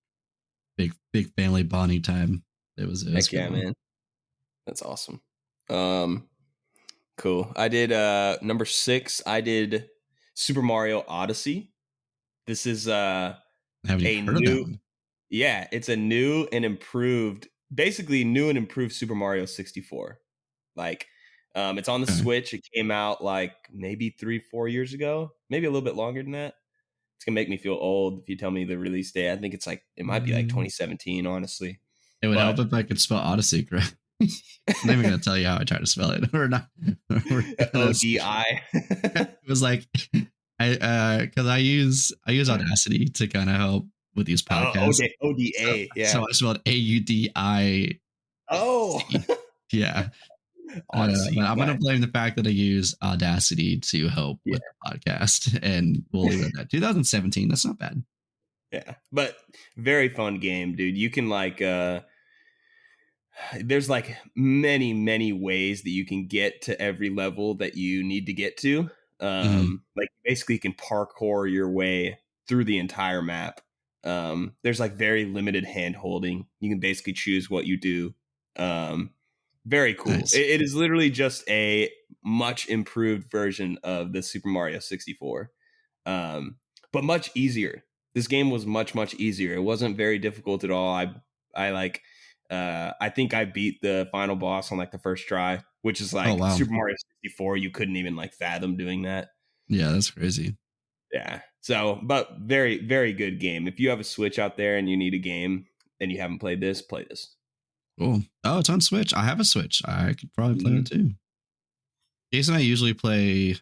[SPEAKER 1] big family bonding time. It was
[SPEAKER 2] heck yeah, man. That's awesome. Cool. I did number 6. I did Super Mario Odyssey. This is
[SPEAKER 1] haven't even heard of that one.
[SPEAKER 2] Yeah, it's a new and improved Super Mario 64. Like, it's on the Switch. It came out like maybe 3-4 years ago, maybe a little bit longer than that. It's gonna make me feel old if you tell me the release date. I think it's like, it might be like 2017, honestly.
[SPEAKER 1] It would help if I could spell Odyssey correct. I'm not even gonna tell you how I try to spell it or not.
[SPEAKER 2] ODI.
[SPEAKER 1] It was like because I use Audacity to kind of help with these podcasts.
[SPEAKER 2] ODA.
[SPEAKER 1] So I spelled AUDI.
[SPEAKER 2] Oh,
[SPEAKER 1] yeah. But I'm going to blame the fact that I use Audacity to help with the podcast, and we'll leave it at that. 2017, that's not bad.
[SPEAKER 2] Yeah, but very fun game, dude. You can like, there's like many ways that you can get to every level that you need to get to. Like basically you can parkour your way through the entire map. There's like very limited hand holding. You can basically choose what you do. Very cool.
[SPEAKER 1] Nice.
[SPEAKER 2] It is literally just a much improved version of the Super Mario 64, but much easier. This game was much easier. It wasn't very difficult at all. I like I think I beat the final boss on like the first try, which is like
[SPEAKER 1] wow.
[SPEAKER 2] Super Mario 64. You couldn't even like fathom doing that.
[SPEAKER 1] Yeah, that's crazy.
[SPEAKER 2] Yeah. So, but very good game. If you have a Switch out there and you need a game and you haven't played this, play this.
[SPEAKER 1] Cool. Oh, it's on Switch. I have a Switch. I could probably play it too. Jason and I usually play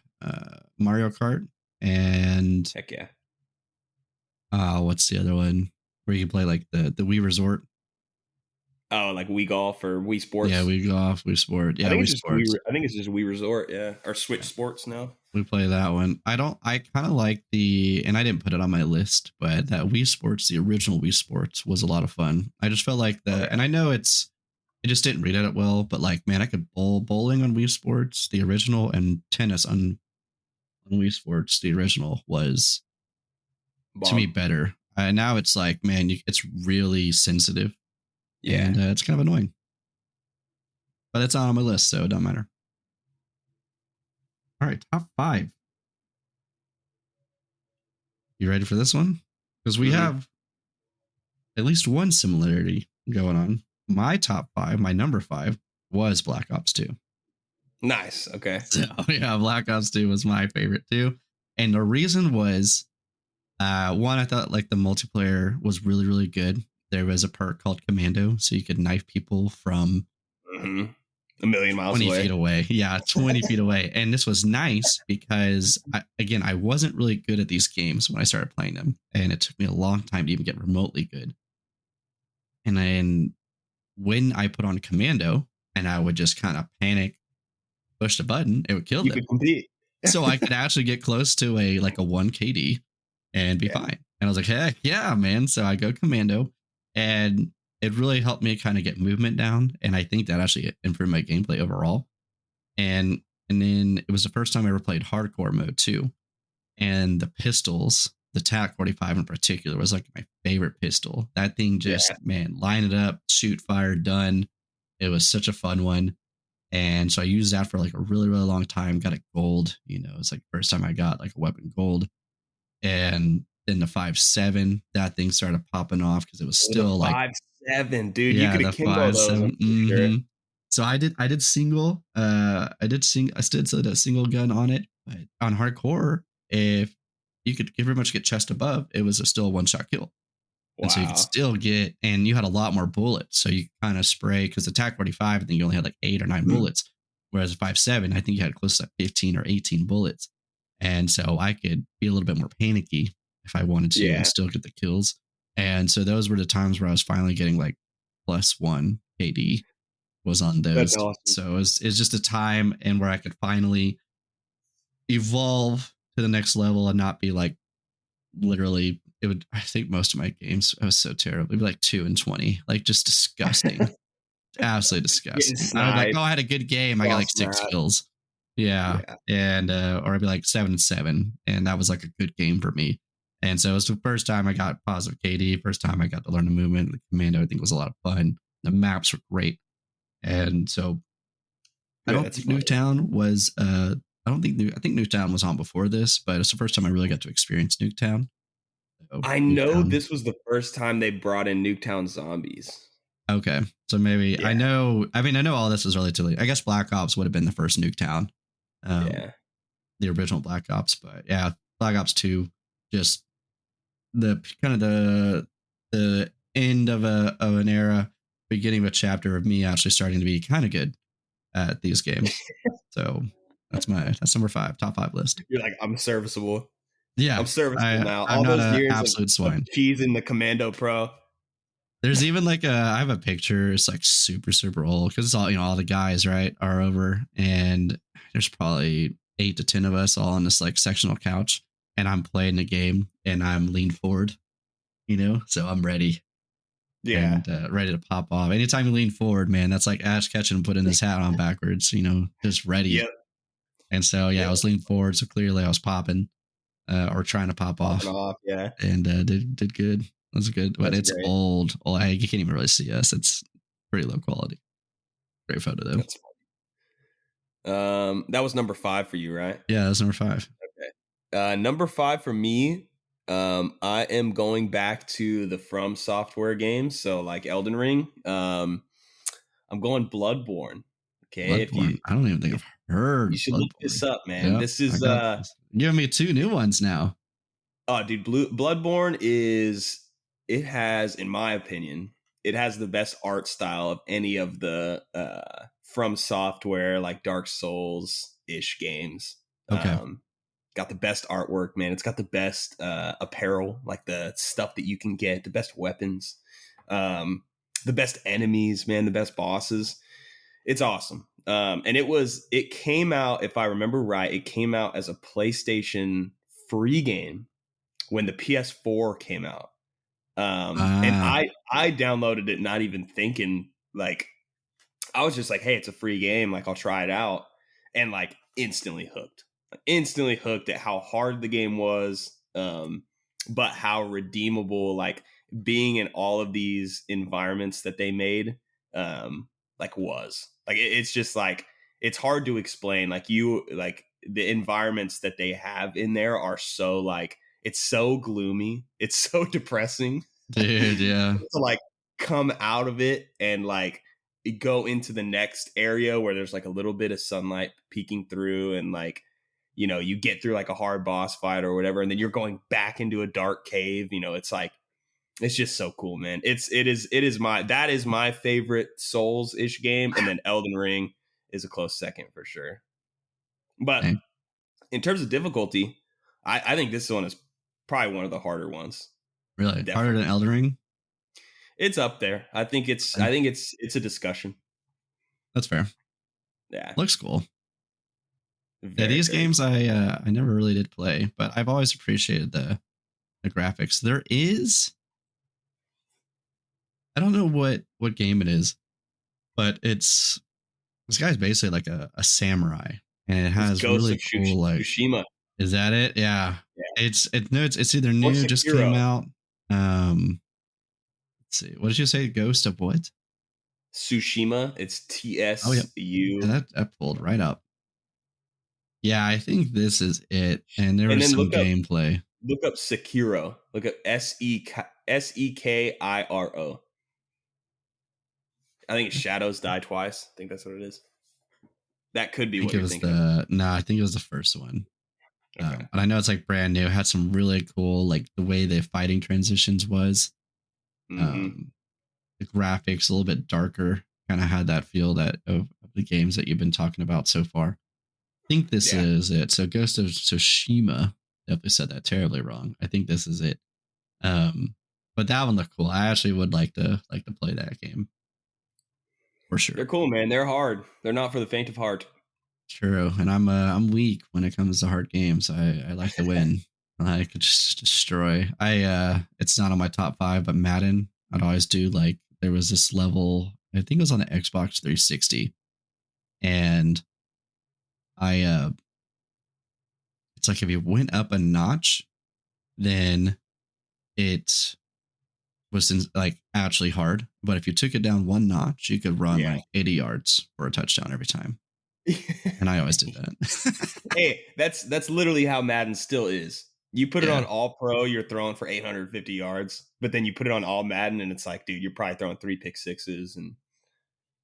[SPEAKER 1] Mario Kart and
[SPEAKER 2] heck yeah.
[SPEAKER 1] What's the other one where you can play like the Wii Resort?
[SPEAKER 2] Oh, like Wii Golf or Wii Sports?
[SPEAKER 1] Yeah, Wii Golf, Wii Sport. Yeah, Wii Sports.
[SPEAKER 2] I think it's just Wii Resort. Yeah, or Switch Sports now.
[SPEAKER 1] We play that one. I kind of like and I didn't put it on my list, but that Wii Sports, the original Wii Sports, was a lot of fun. I just felt like and I know it just didn't read it well, but like, man, I could bowling on Wii Sports, the original, and tennis on Wii Sports, the original, was to me better. Now it's like, man, it's really sensitive. Yeah. And it's kind of annoying. But it's not on my list, so it don't matter. All right, top 5. You ready for this one? Because we have at least one similarity going on. My top 5, my number 5, was Black Ops 2.
[SPEAKER 2] Nice. Okay.
[SPEAKER 1] So yeah, Black Ops 2 was my favorite too. And the reason was, one, I thought like the multiplayer was really good. There was a perk called Commando, so you could knife people from
[SPEAKER 2] a million miles
[SPEAKER 1] 20 feet away. Yeah, 20 feet away. And this was nice because, I wasn't really good at these games when I started playing them. And it took me a long time to even get remotely good. And then when I put on Commando and I would just kind of panic, push the button, it would kill them.
[SPEAKER 2] You could compete.
[SPEAKER 1] So I could actually get close to a 1 KD and be fine. And I was like, heck yeah, man. So I go Commando, and it really helped me kind of get movement down. And I think that actually improved my gameplay overall. And then it was the first time I ever played hardcore mode too. And the pistols, the TAC 45 in particular, was like my favorite pistol. That thing just, man, line it up, shoot, fire, done. It was such a fun one. And so I used that for like a really long time, got it gold. It's like first time I got like a weapon gold. And then the 5.7, that thing started popping off because it was still like
[SPEAKER 2] 5.7, dude. Yeah, you could have killed those.
[SPEAKER 1] Sure. So I did single. I did that single gun on it. But on hardcore, if you could pretty much get chest above, it was still a 1-shot kill. Wow. And so you could still get, and you had a lot more bullets. So you kind of spray, because the TAC 45, I think you only had like 8 or 9 bullets. Whereas 5.7, I think you had close to 15 or 18 bullets. And so I could be a little bit more panicky if I wanted to and still get the kills. And so those were the times where I was finally getting like +1 KD was on those. That's awesome. So it's just a time and where I could finally evolve to the next level and not be like literally, I think most of my games, I was so terrible. It'd be like 2 and 20, like just disgusting. Absolutely disgusting. I was like, I had a good game. I got like 6 kills. Yeah. And, or I'd be like 7 and 7. And that was like a good game for me. And so it was the first time I got positive KD, first time I got to learn the movement. The Commando, I think, was a lot of fun. The maps were great. And so I don't think Nuketown was, I think Nuketown was on before this, but it's the first time I really got to experience Nuketown. So,
[SPEAKER 2] I know this was the first time they brought in Nuketown zombies.
[SPEAKER 1] Okay. So maybe I know all this is relatively, I guess Black Ops would have been the first Nuketown. The original Black Ops, but yeah, Black Ops 2, just the kind of the end of an era, beginning of a chapter of me actually starting to be kind of good at these games. So that's number 5, top 5 list.
[SPEAKER 2] You're like, I'm serviceable.
[SPEAKER 1] Yeah,
[SPEAKER 2] I'm serviceable now.
[SPEAKER 1] All those years absolute swine.
[SPEAKER 2] Cheese in the Commando Pro.
[SPEAKER 1] There's even like I have a picture. It's like super old because it's all, all the guys, right, are over, and there's probably 8 to 10 of us all on this like sectional couch, and I'm playing the game and I'm leaned forward, so I'm ready. Yeah. And ready to pop off. Anytime you lean forward, man, that's like Ash Ketchum putting his hat on backwards, just ready. Yep. And so, I was leaning forward. So clearly I was popping or trying to pop off.
[SPEAKER 2] Yeah.
[SPEAKER 1] And did good. That was good. But it's great. Old. You can't even really see us. It's pretty low quality. Great photo though.
[SPEAKER 2] That's that was number 5 for you, right?
[SPEAKER 1] Yeah, that's number 5.
[SPEAKER 2] Okay. Number 5 for me. I am going back to the From Software games, so like Elden Ring. I'm going Bloodborne. Okay,
[SPEAKER 1] Bloodborne. I don't even think I've heard.
[SPEAKER 2] You should
[SPEAKER 1] Bloodborne.
[SPEAKER 2] look this up, man.
[SPEAKER 1] Yep,
[SPEAKER 2] This is
[SPEAKER 1] you're giving me 2 new ones now.
[SPEAKER 2] Oh, dude, Bloodborne it has, in my opinion, it has the best art style of any of the From Software, like Dark Souls ish games.
[SPEAKER 1] Okay.
[SPEAKER 2] Got the best artwork, man. It's got the best apparel, like the stuff that you can get, the best weapons, the best enemies, man, the best bosses. It's awesome. And it came out, if I remember right, it came out as a PlayStation free game when the PS4 came out. And I downloaded it not even thinking, like, I was just like, hey, it's a free game, like I'll try it out, and like instantly hooked at how hard the game was, but how redeemable, like being in all of these environments that they made, was like it's just like it's hard to explain. Like the environments that they have in there are so like it's so gloomy, it's so depressing,
[SPEAKER 1] dude. Yeah.
[SPEAKER 2] To like come out of it and like go into the next area where there's like a little bit of sunlight peeking through, and like, you know, you get through like a hard boss fight or whatever, and then you're going back into a dark cave. You know, it's like, it's just so cool, man. That is my favorite Souls-ish game, and then Elden Ring is a close second for sure. But in terms of difficulty, I think this one is probably one of the harder ones.
[SPEAKER 1] Really? Definitely. Harder than Elden Ring?
[SPEAKER 2] It's up there. I think it's a discussion.
[SPEAKER 1] That's fair.
[SPEAKER 2] Yeah.
[SPEAKER 1] Looks cool. These games I never really did play, but I've always appreciated the graphics. There is, I don't know what game it is, but this guy's basically like a samurai, and it has really cool like
[SPEAKER 2] Tsushima.
[SPEAKER 1] Is that it? Yeah. It's either new, just came out. Let's see. What did you say? Ghost of what?
[SPEAKER 2] Tsushima. It's TSU.
[SPEAKER 1] Oh, yeah, that pulled right up. Yeah, I think this is it. And there was some gameplay.
[SPEAKER 2] Look up Sekiro. Look up Sekiro. I think it's Shadows Die Twice. I think that's what it is. That could be what you're thinking.
[SPEAKER 1] No, I think it was the first one.
[SPEAKER 2] Okay.
[SPEAKER 1] But I know it's like brand new. It had some really cool, like the way the fighting transitions was.
[SPEAKER 2] Mm-hmm.
[SPEAKER 1] The graphics a little bit darker, kind of had that feel that of the games that you've been talking about so far. I think this is it. So Ghost of Tsushima, definitely said that terribly wrong. I think this is it. But that one looked cool. I actually would like to play that game for sure.
[SPEAKER 2] They're cool, man. They're hard. They're not for the faint of heart.
[SPEAKER 1] True, and I'm weak when it comes to hard games. I like to win. I could just destroy. It's not on my top 5, but Madden, I'd always do like there was this level. I think it was on the Xbox 360, and it's like if you went up a notch, then it was like actually hard. But if you took it down one notch, you could run like 80 yards for a touchdown every time. And I always did that.
[SPEAKER 2] Hey, that's literally how Madden still is. You put it on All Pro, you're throwing for 850 yards, but then you put it on All Madden, and it's like, dude, you're probably throwing 3 pick sixes and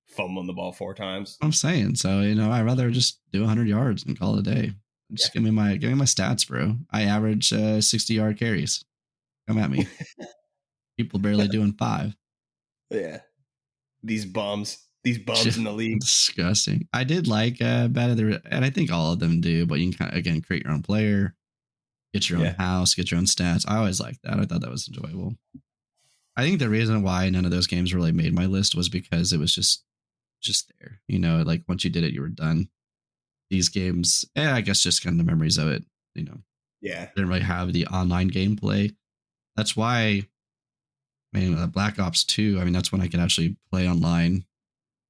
[SPEAKER 2] fumbling the ball 4 times.
[SPEAKER 1] I'm saying, so I'd rather just do 100 yards and call it a day. Just give me my stats, bro. I average 60-yard carries. Come at me. People barely doing 5.
[SPEAKER 2] Yeah, these bums in the league.
[SPEAKER 1] Disgusting. I did like Better, and I think all of them do, but you can kind of, again, create your own player, get your own house, get your own stats. I always liked that. I thought that was enjoyable. I think the reason why none of those games really made my list was because it was just there. Like once you did it, you were done. These games, I guess just kind of the memories of it, didn't really have the online gameplay. That's why, Black Ops 2, that's when I could actually play online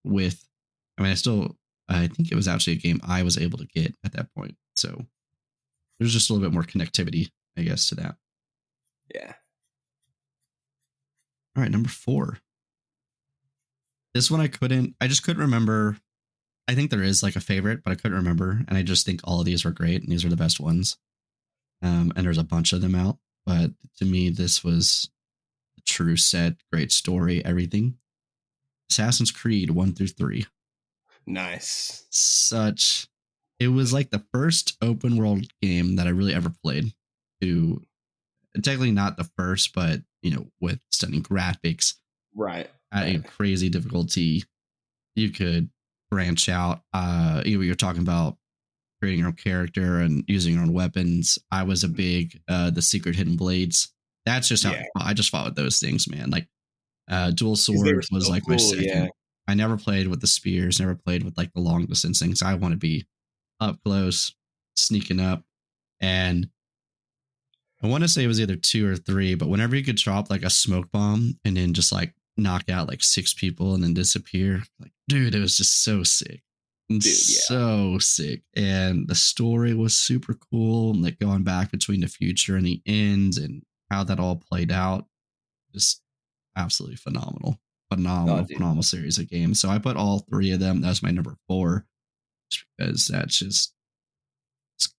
[SPEAKER 1] with, I think it was actually a game I was able to get at that point. So there's just a little bit more connectivity, I guess, to that.
[SPEAKER 2] Yeah.
[SPEAKER 1] All right, number 4. This one I just couldn't remember. I think there is like a favorite, but I couldn't remember. And I just think all of these were great and these are the best ones. And there's a bunch of them out. But to me, this was a true set, great story, everything. Assassin's Creed 1 through 3.
[SPEAKER 2] Nice.
[SPEAKER 1] It was like the first open world game that I really ever played. Technically not the first, but with stunning graphics,
[SPEAKER 2] right,
[SPEAKER 1] at a crazy difficulty, you could branch out. You're talking about creating your own character and using your own weapons. I was a big the secret hidden blades. That's just how I just fought with those things, man. Like dual sword was like my second. Yeah. I never played with the spears, never played with like the long distance things. I want to be up close, sneaking up. And I want to say it was either 2 or 3, but whenever you could drop like a smoke bomb and then just like knock out like 6 people and then disappear, like, dude, it was just so sick. So sick. And the story was super cool. Like going back between the future and the ends and how that all played out. Just absolutely phenomenal. Phenomenal series of games. So I put all 3 of them. That's my number 4. Just because that's just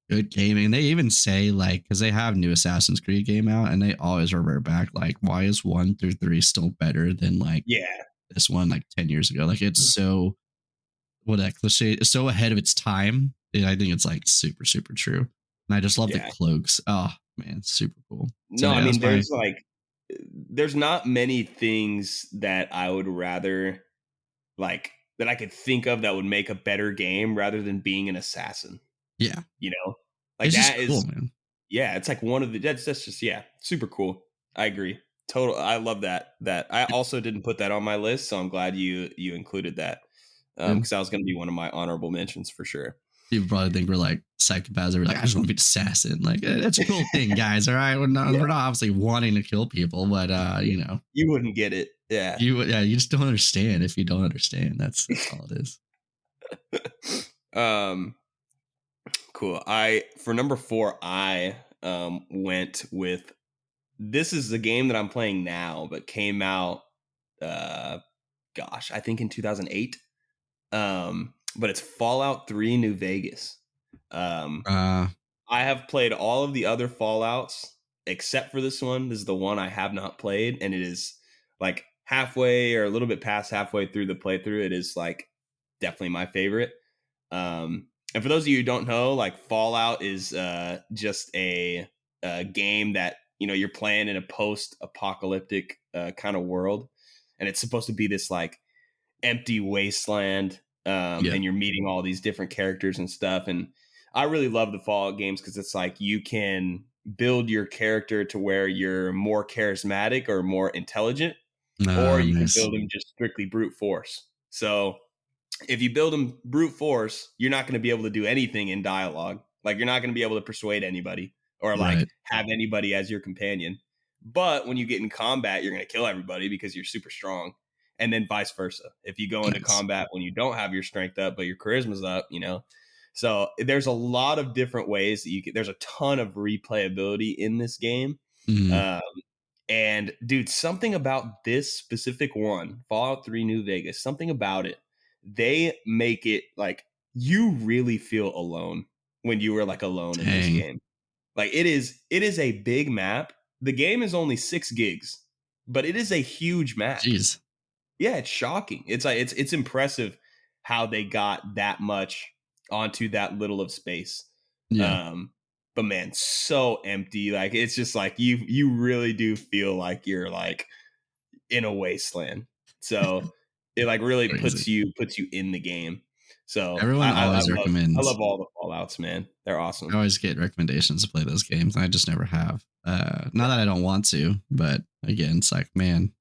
[SPEAKER 1] good gaming. They even say like, because they have new Assassin's Creed game out and they always revert back like, why is 1 through 3 still better than like this one like 10 years ago? Like it's so what that cliche is, so ahead of its time. And I think it's like super, super true. And I just love the cloaks. Oh man, super cool.
[SPEAKER 2] So, no, I mean there's not many things that I would rather like that I could think of that would make a better game rather than being an assassin.
[SPEAKER 1] Yeah.
[SPEAKER 2] Like
[SPEAKER 1] it's
[SPEAKER 2] that is
[SPEAKER 1] cool, man.
[SPEAKER 2] Yeah, it's like one of the that's just super cool. I agree. I love that. I also didn't put that on my list, so I'm glad you included that. Because that was going to be one of my honorable mentions for sure.
[SPEAKER 1] People probably think we're like psychopaths. We're like, I just want to be an assassin. Like, that's a cool thing, guys. All right, we're not obviously wanting to kill people, but you
[SPEAKER 2] wouldn't get it. Yeah,
[SPEAKER 1] you just don't understand. If you don't understand, that's all it is.
[SPEAKER 2] Cool. For number 4, I went with, this is the game that I'm playing now, but came out, I think in 2008. But it's Fallout 3 New Vegas. I have played all of the other Fallouts except for this one. This is the one I have not played, and it is like halfway or a little bit past halfway through the playthrough. It is like definitely my favorite. And for those of you who don't know, like Fallout is just a game that you're playing in a post-apocalyptic kind of world, and it's supposed to be this like empty wasteland. And you're meeting all these different characters and stuff. And I really love the Fallout games because it's like you can build your character to where you're more charismatic or more intelligent, or you can build them just strictly brute force. So if you build them brute force, you're not going to be able to do anything in dialogue. Like you're not going to be able to persuade anybody or like have anybody as your companion. But when you get in combat, you're going to kill everybody because you're super strong. And then vice versa. If you go into combat when you don't have your strength up, but your charisma's up, So there's a lot of different ways that there's a ton of replayability in this game. Mm-hmm. And dude, something about this specific one, Fallout 3 New Vegas, something about it, they make it like you really feel alone when you were like alone in this game. Like it is a big map. The game is only 6 gigs, but it is a huge map.
[SPEAKER 1] Jeez.
[SPEAKER 2] Yeah, it's shocking. It's like it's impressive how they got that much onto that little of space. Yeah. But man, so empty. Like it's just like you really do feel like you're like in a wasteland. So it like really puts you in the game. So
[SPEAKER 1] everyone always recommends.
[SPEAKER 2] I love all the Fallouts, man. They're awesome.
[SPEAKER 1] I always get recommendations to play those games. I just never have. Not that I don't want to, but again, it's like, man,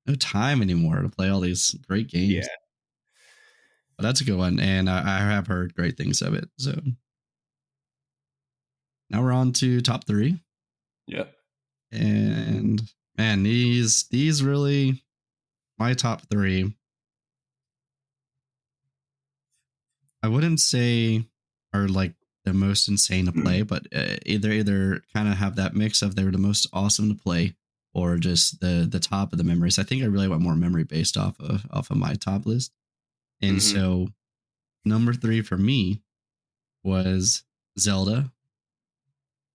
[SPEAKER 1] no time anymore to play all these great games. Yeah. But that's a good one. And I have heard great things of it. So now we're on to top 3.
[SPEAKER 2] Yep.
[SPEAKER 1] And man, these really, my top 3, I wouldn't say are like the most insane to play, but either kind of have that mix of they're the most awesome to play or just the top of the memories. I think I really want more memory based off of my top list. And so number 3 for me was Zelda,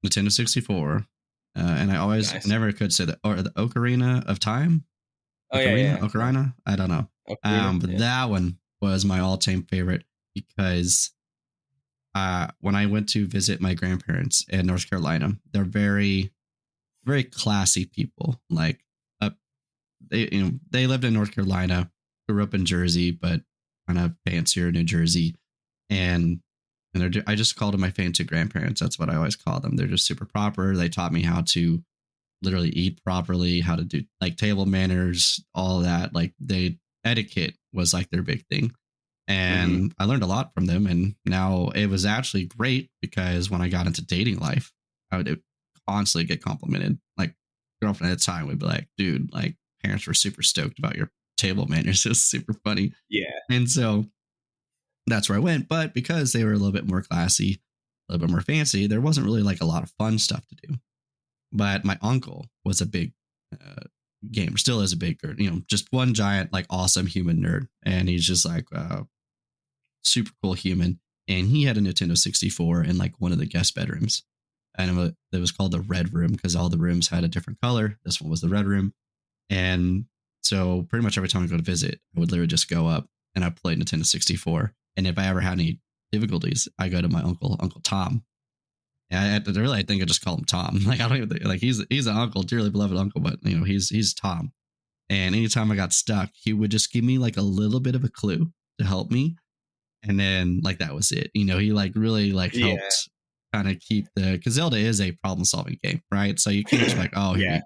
[SPEAKER 1] Nintendo 64. And I always never could say that, or the Ocarina of Time.
[SPEAKER 2] Oh yeah.
[SPEAKER 1] Ocarina. I don't know. But that one was my all-time favorite because when I went to visit my grandparents in North Carolina, they're very, very classy people. Like, they lived in North Carolina, grew up in Jersey, but kind of fancier New Jersey, and I just called them my fancy grandparents. That's what I always call them. They're just super proper. They taught me how to literally eat properly, how to do like table manners, all that. Like etiquette was like their big thing. And I learned a lot from them. And now it was actually great because when I got into dating life, I would constantly get complimented. Like girlfriend at the time would be like, dude, like parents were super stoked about your table manners. It was super funny.
[SPEAKER 2] Yeah.
[SPEAKER 1] And so that's where I went. But because they were a little bit more classy, a little bit more fancy, there wasn't really like a lot of fun stuff to do. But my uncle was a big gamer, still is a big, just one giant, like awesome human nerd. And he's just like super cool human. And he had a Nintendo 64 in like one of the guest bedrooms. And it was called the red room because all the rooms had a different color. This one was the red room. And so pretty much every time I go to visit, I would literally just go up and I played Nintendo 64. And if I ever had any difficulties, I go to my Uncle Tom. And I think I just call him Tom. Like I don't even think, like he's an uncle, dearly beloved uncle, but he's Tom. And anytime I got stuck, he would just give me like a little bit of a clue to help me. And then like that was it. He like really like helped kind of keep because Zelda is a problem solving game, right? So you can't just like, oh, here you go.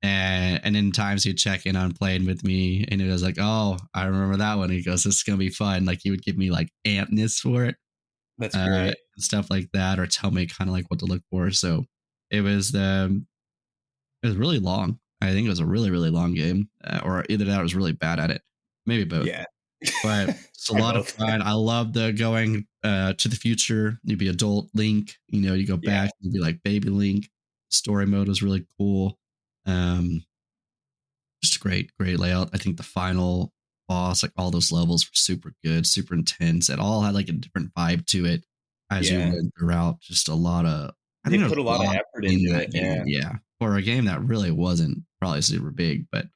[SPEAKER 1] And in times he'd check in on playing with me and it was like, oh, I remember that one. He goes, this is going to be fun. Like he would give me like ampness for it.
[SPEAKER 2] That's great.
[SPEAKER 1] And stuff like that, or tell me kind of like what to look for. So it was really long. I think it was a really, really long game, or either that or was really bad at it. Maybe both.
[SPEAKER 2] Yeah.
[SPEAKER 1] But it's a lot of fun. I love the going to the future. You'd be adult Link, you go back, you'd be like baby Link. Story mode was really cool. Just great layout. I think the final boss, like all those levels were super good, super intense. It all had like a different vibe to it as you went throughout. Just a lot of, I think
[SPEAKER 2] put a lot of effort into
[SPEAKER 1] that game. Yeah. For a game that really wasn't probably super big, but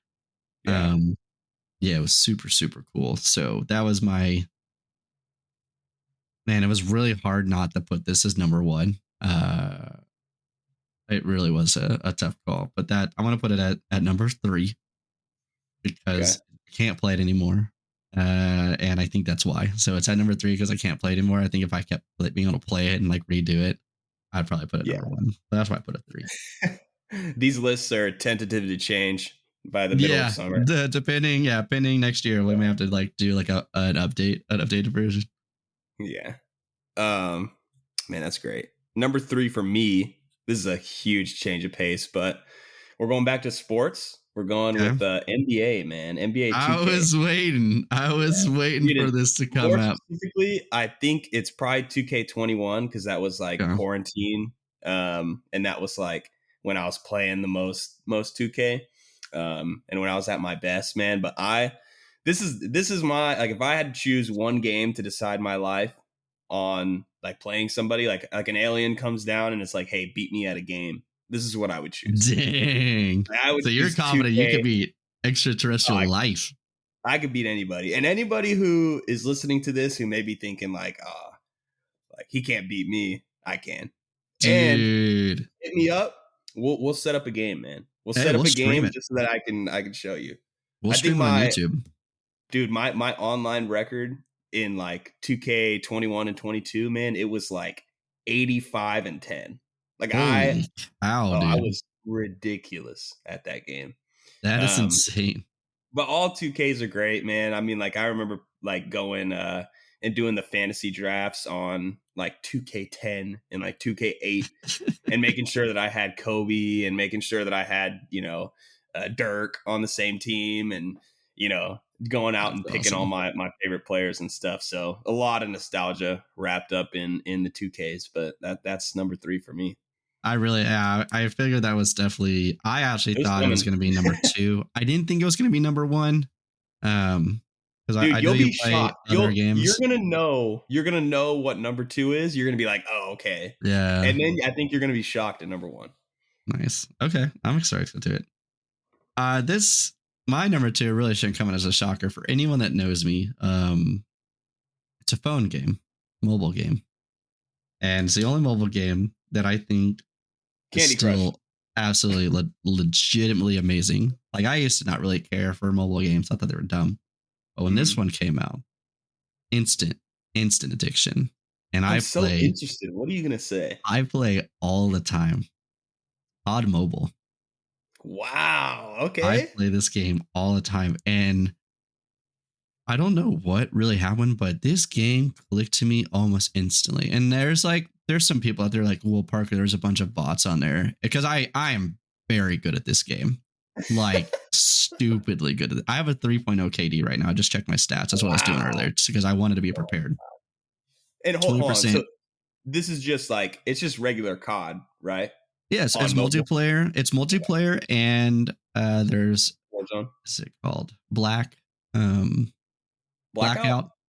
[SPEAKER 1] it was super, super cool. So that was it was really hard not to put this as number 1. It really was a tough call, but that I want to put it at number 3 because I can't play it anymore. And I think that's why. So it's at number 3 because I can't play it anymore. I think if I kept being able to play it and like redo it, I'd probably put it number 1. So that's why I put it 3.
[SPEAKER 2] These lists are tentative to change by the middle of summer.
[SPEAKER 1] Depending next year, we may have to like do like an updated version.
[SPEAKER 2] Yeah. Man, that's great. Number 3 for me. This is a huge change of pace, but we're going back to sports. We're going with NBA, man. NBA 2K.
[SPEAKER 1] I was waiting for this to come out.
[SPEAKER 2] Specifically, I think it's probably 2K21 because that was like quarantine. And that was like when I was playing the most 2K. And when I was at my best, man. But this is my, like, if I had to choose one game to decide my life on like playing somebody, like an alien comes down and it's like, hey, beat me at a game. This is what I would choose.
[SPEAKER 1] Dang. So you're confident 2K. You could beat extraterrestrial life.
[SPEAKER 2] I could beat anybody. And anybody who is listening to this who may be thinking like, like he can't beat me. I can.
[SPEAKER 1] Dude.
[SPEAKER 2] And hit me up. We'll set up a game, man. We'll set up a game just so that I can show you.
[SPEAKER 1] We'll stream on YouTube.
[SPEAKER 2] Dude, my online record in like 2K21 and 22, man, it was like 85 and 10. Like I was ridiculous at that game.
[SPEAKER 1] That is insane.
[SPEAKER 2] But all 2Ks are great, man. I mean, like I remember like going and doing the fantasy drafts on like 2K10 and like 2K8 and making sure that I had Kobe and making sure that I had, Dirk on the same team and, going out and picking all my favorite players and stuff. So a lot of nostalgia wrapped up in the 2Ks, but that's number 3 for me.
[SPEAKER 1] I figured that was definitely. I actually thought it was
[SPEAKER 2] coming.
[SPEAKER 1] going to be number 2. I didn't think it was going to be number 1. Because
[SPEAKER 2] Dude,
[SPEAKER 1] I know
[SPEAKER 2] you'll
[SPEAKER 1] you
[SPEAKER 2] be
[SPEAKER 1] play
[SPEAKER 2] shocked.
[SPEAKER 1] other games.
[SPEAKER 2] You're gonna know what number 2 is. You're gonna be like, oh, okay.
[SPEAKER 1] Yeah.
[SPEAKER 2] And then I think you're gonna be shocked at number 1.
[SPEAKER 1] Nice. Okay, I'm excited to it. My number 2 really shouldn't come in as a shocker for anyone that knows me. It's a phone game, mobile game, and it's the only mobile game that I think
[SPEAKER 2] Candy
[SPEAKER 1] is still
[SPEAKER 2] Crush.
[SPEAKER 1] absolutely legitimately amazing. Like, I used to not really care for mobile games. I thought they were dumb. But when this one came out, instant addiction. And
[SPEAKER 2] I'm so interested. What are you gonna say?
[SPEAKER 1] I play all the time. COD Mobile.
[SPEAKER 2] Wow. Okay.
[SPEAKER 1] I play this game all the time, and I don't know what really happened, but this game clicked to me almost instantly. And there's some people out there like, well, Parker, there's a bunch of bots on there, because I am very good at this game, like stupidly good at it. I have a 3.0 KD right now. I just checked my stats. That's what I was doing earlier, just because I wanted to be prepared.
[SPEAKER 2] And hold on, so this is just like, it's just regular COD, right?
[SPEAKER 1] Yes, it's multiplayer. It's multiplayer, and there's
[SPEAKER 2] Warzone.
[SPEAKER 1] What's it called? Blackout.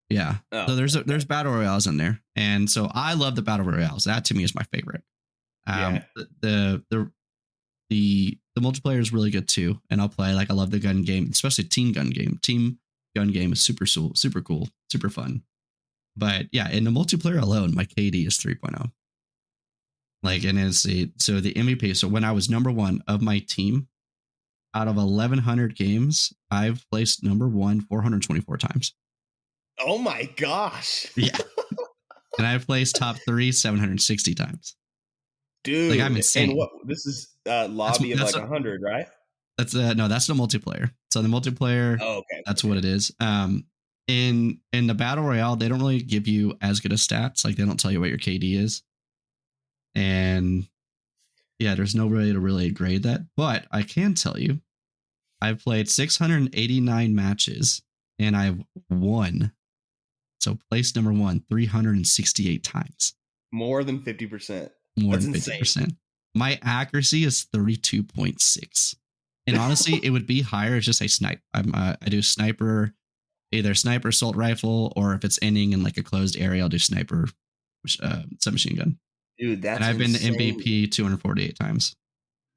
[SPEAKER 1] Yeah.
[SPEAKER 2] Oh,
[SPEAKER 1] so there's battle royales in there, and so I love the battle royales. That to me is my favorite. The multiplayer is really good too, and I'll play. Like, I love the gun game, especially team gun game. Team gun game is super cool, super fun. But yeah, in the multiplayer alone, my KD is 3.0. Like, and it's so the MVP. So when I was number 1 of my team, out of 1,100 games, I've placed number 1 424 times.
[SPEAKER 2] Oh my gosh!
[SPEAKER 1] Yeah, and I've placed top 3 760 times.
[SPEAKER 2] Dude,
[SPEAKER 1] like, I'm insane.
[SPEAKER 2] And this is lobby of like 100, right?
[SPEAKER 1] That's no, that's the multiplayer. So the multiplayer.
[SPEAKER 2] Oh, okay.
[SPEAKER 1] That's what it is. In the battle royale, they don't really give you as good of stats. Like, they don't tell you what your KD is. And yeah, there's no way to really grade that. But I can tell you, I've played 689 matches and I've won. So place number 1 368 times.
[SPEAKER 2] More than 50%.
[SPEAKER 1] More than 50%. Insane. My accuracy is 32.6. And honestly, it would be higher. It's just a snipe. I do sniper, either sniper assault rifle, or if it's ending in like a closed area, I'll do sniper submachine gun.
[SPEAKER 2] Dude, that's
[SPEAKER 1] and I've
[SPEAKER 2] insane.
[SPEAKER 1] been MVP 248 times.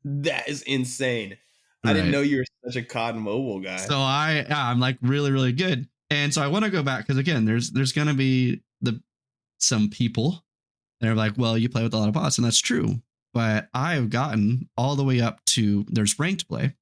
[SPEAKER 2] That is insane. I didn't know you were such a COD Mobile guy.
[SPEAKER 1] So I'm like really, really good. And so I want to go back, because again, there's going to be some people that are like, well, you play with a lot of bots, and that's true. But I've gotten all the way up to, there's ranked play.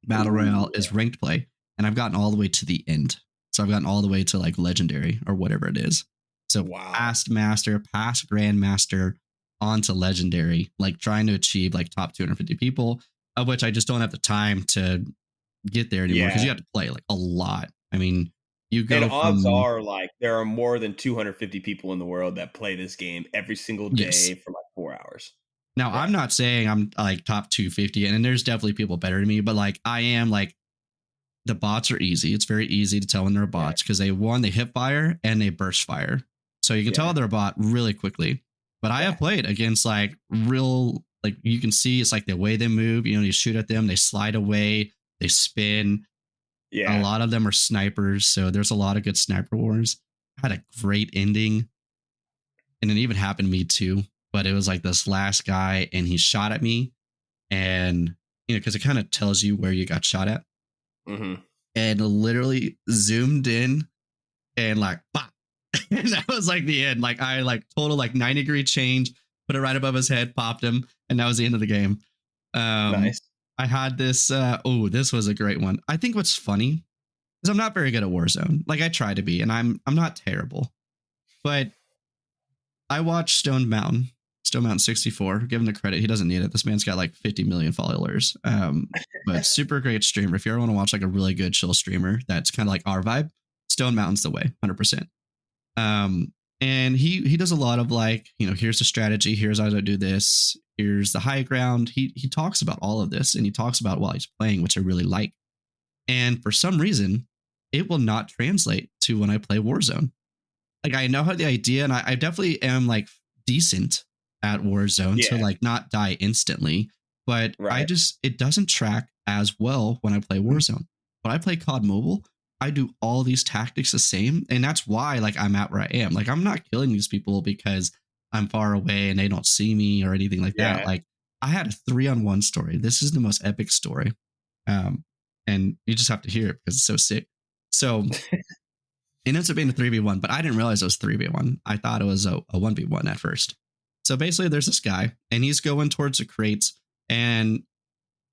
[SPEAKER 1] Battle Royale is ranked play, and I've gotten all the way to the end. So I've gotten all the way to like legendary or whatever it is. So past master, past grandmaster, onto legendary, like trying to achieve like top 250 people, of which I just don't have the time to get there anymore, because you have to play like a lot. I mean, you go. And
[SPEAKER 2] odds are like there are more than 250 people in the world that play this game every single day for like 4 hours.
[SPEAKER 1] Now, I'm not saying I'm like top 250, and there's definitely people better than me, but like I am like, the bots are easy. It's very easy to tell when they're bots, because they hip fire and they burst fire. So you can tell they're a bot really quickly. But I have played against like real, like you can see it's like the way they move, you shoot at them, they slide away, they spin. Yeah. A lot of them are snipers. So there's a lot of good sniper wars. I had a great ending. And it even happened to me too. But it was like this last guy, and he shot at me, and because it kind of tells you where you got shot at. Mm-hmm. And literally zoomed in and like, bah! And that was like the end. Like, I like total like 90-degree change, put it right above his head, popped him, and that was the end of the game. Nice. I had this. This was a great one. I think what's funny is I'm not very good at Warzone. Like, I try to be, and I'm not terrible. But I watched Stone Mountain 64. Give him the credit. He doesn't need it. This man's got like 50 million followers. But super great streamer. If you ever want to watch like a really good chill streamer that's kind of like our vibe, Stone Mountain's the way, 100%. And he does a lot of like, here's the strategy, here's how to do this, here's the high ground. He talks about all of this, and he talks about while he's playing, which I really like. And for some reason, it will not translate to when I play Warzone. Like, I know how the idea, and I definitely am like decent at Warzone to like not die instantly. But it doesn't track as well when I play Warzone. When I play COD Mobile, I do all these tactics the same. And that's why like I'm at where I am. Like I'm not killing these people because I'm far away and they don't see me or anything like that. Like I had a 3-on-1 story. This is the most epic story. And you just have to hear it because it's so sick. So it ends up being a 3v1, but I didn't realize it was 3v1. I thought it was a 1v1 at first. So basically there's this guy and he's going towards the crates, and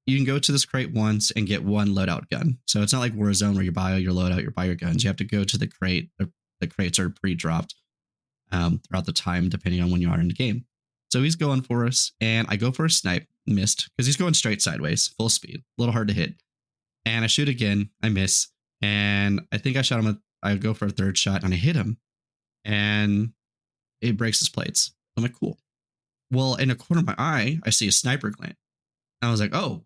[SPEAKER 1] you can go to this crate once and get one loadout gun. So it's not like Warzone where you buy your loadout, you buy your guns. You have to go to the crate. The crates are pre-dropped throughout the time, depending on when you are in the game. So he's going for us, and I go for a snipe, missed, because he's going straight sideways, full speed, a little hard to hit. And I shoot again, I miss, and I think I shot him. I go for a third shot, and I hit him, and it breaks his plates. I'm like, cool. Well, in the corner of my eye, I see a sniper glint. And I was like, oh,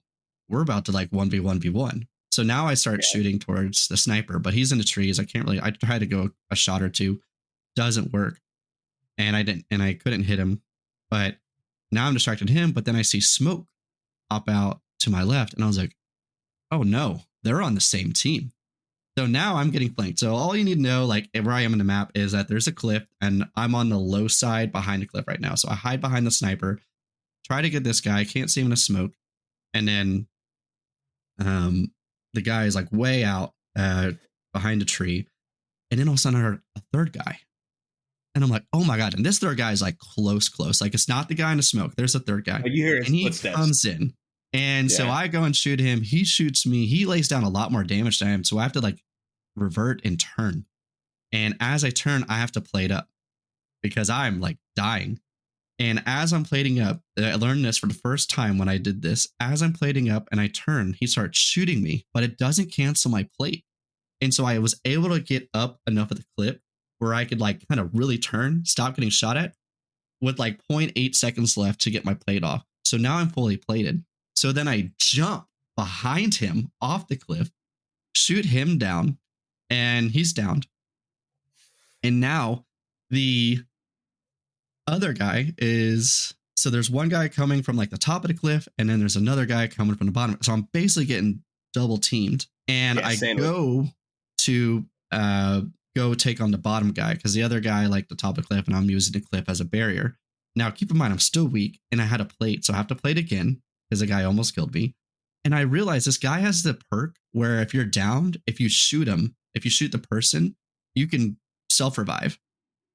[SPEAKER 1] we're about to like 1v1v1. So now I start shooting towards the sniper, but he's in the trees. I try to go a shot or two, doesn't work. And I couldn't hit him, but now I'm distracted him. But then I see smoke pop out to my left, and I was like, oh no, they're on the same team. So now I'm getting flanked. So all you need to know, like where I am in the map, is that there's a cliff and I'm on the low side behind the cliff right now. So I hide behind the sniper, try to get this guy, can't see him in the smoke. And then the guy is like way out behind a tree. And then all of a sudden I heard a third guy. And I'm like, oh my God. And this third guy is like close. Like it's not the guy in the smoke. There's a third guy.
[SPEAKER 2] You hear his
[SPEAKER 1] and
[SPEAKER 2] footsteps.
[SPEAKER 1] He comes in. And so I go and shoot him. He shoots me. He lays down a lot more damage than I am. So I have to like revert and turn. And as I turn, I have to plate up because I'm like dying. And as I'm plating up, I learned this for the first time when I did this. As I'm plating up and I turn, he starts shooting me, but it doesn't cancel my plate. And so I was able to get up enough of the clip where I could like kind of really turn, stop getting shot at with like 0.8 seconds left to get my plate off. So now I'm fully plated. So then I jump behind him off the cliff, shoot him down, and he's downed. And now the other guy is, so there's one guy coming from like the top of the cliff, and then there's another guy coming from the bottom. So I'm basically getting double teamed. And I go to go take on the bottom guy because the other guy like the top of the cliff, and I'm using the cliff as a barrier. Now keep in mind, I'm still weak and I had a plate. So I have to plate again because the guy almost killed me. And I realized this guy has the perk where if you're downed, if you shoot him, if you shoot the person, you can self-revive.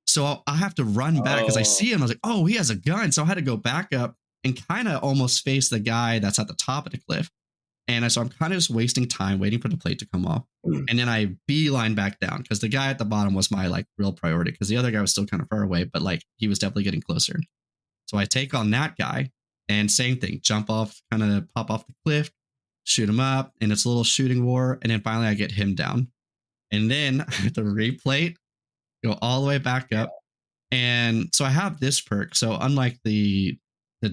[SPEAKER 1] So I have to run back because I see him. I was like, oh, he has a gun. So I had to go back up and kind of almost face the guy that's at the top of the cliff. And so I'm kind of just wasting time waiting for the plate to come off. And then I beeline back down because the guy at the bottom was my like real priority because the other guy was still kind of far away, but like he was definitely getting closer. So I take on that guy and same thing, jump off, kind of pop off the cliff, shoot him up, and it's a little shooting war. And then finally I get him down. And then I have to replate, go all the way back up. And so I have this perk. So unlike the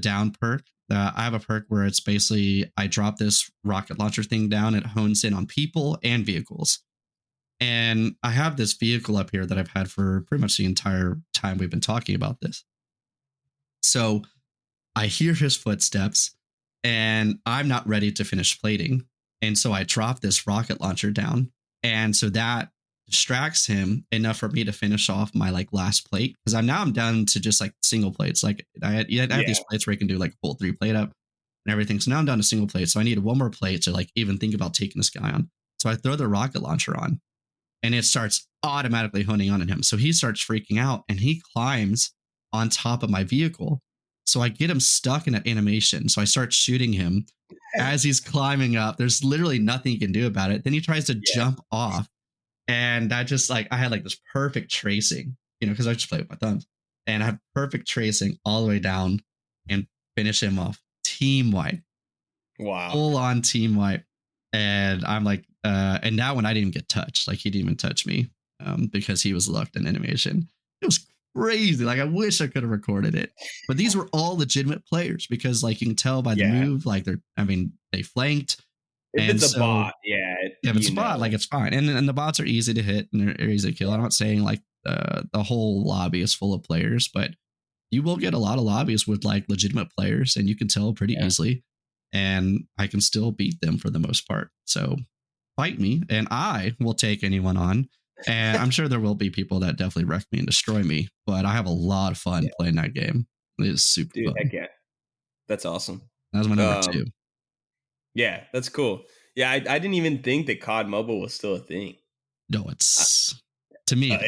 [SPEAKER 1] down perk, I have a perk where it's basically I drop this rocket launcher thing down. It hones in on people and vehicles. And I have this vehicle up here that I've had for pretty much the entire time we've been talking about this. So I hear his footsteps and I'm not ready to finish plating. And so I drop this rocket launcher down. And so that distracts him enough for me to finish off my like last plate because I'm down to just like single plates. Like I have these plates where I can do like a full 3 plate up and everything. So now I'm down to single plate. So I need one more plate to like even think about taking this guy on. So I throw the rocket launcher on and it starts automatically honing on him. So he starts freaking out and he climbs on top of my vehicle. So I get him stuck in an animation. So I start shooting him as he's climbing up. There's literally nothing you can do about it. Then he tries to jump off. And that just like, I had like this perfect tracing, because I just play with my thumbs and I have perfect tracing all the way down and finish him off team wipe.
[SPEAKER 2] Wow.
[SPEAKER 1] Full on team wipe. And I'm like, and that one I didn't even get touched. Like he didn't even touch me because he was locked in animation. It was crazy. Like I wish I could have recorded it, but these were all legitimate players because like you can tell by the move, like they flanked.
[SPEAKER 2] If it's a bot,
[SPEAKER 1] if it's a bot, like it's fine. And the bots are easy to hit and they're easy to kill. I'm not saying like the whole lobby is full of players, but you will get a lot of lobbies with like legitimate players, and you can tell pretty easily. And I can still beat them for the most part. So fight me, and I will take anyone on. And I'm sure there will be people that definitely wreck me and destroy me, but I have a lot of fun playing that game. It is super fun.
[SPEAKER 2] Heck yeah. That's awesome.
[SPEAKER 1] That was my number 2.
[SPEAKER 2] Yeah, that's cool. Yeah, I didn't even think that COD Mobile was still a thing.
[SPEAKER 1] No, it's to me.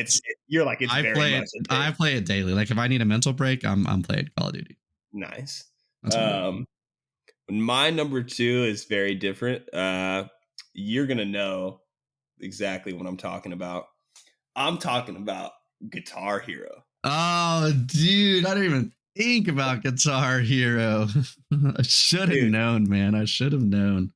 [SPEAKER 2] You're like it's
[SPEAKER 1] I play it daily. Like if I need a mental break, I'm playing Call of Duty.
[SPEAKER 2] Nice. My number 2 is very different. You're gonna know exactly what I'm talking about. I'm talking about Guitar Hero.
[SPEAKER 1] Oh, dude, I didn't even think about Guitar Hero. I should have known, man. I should have known.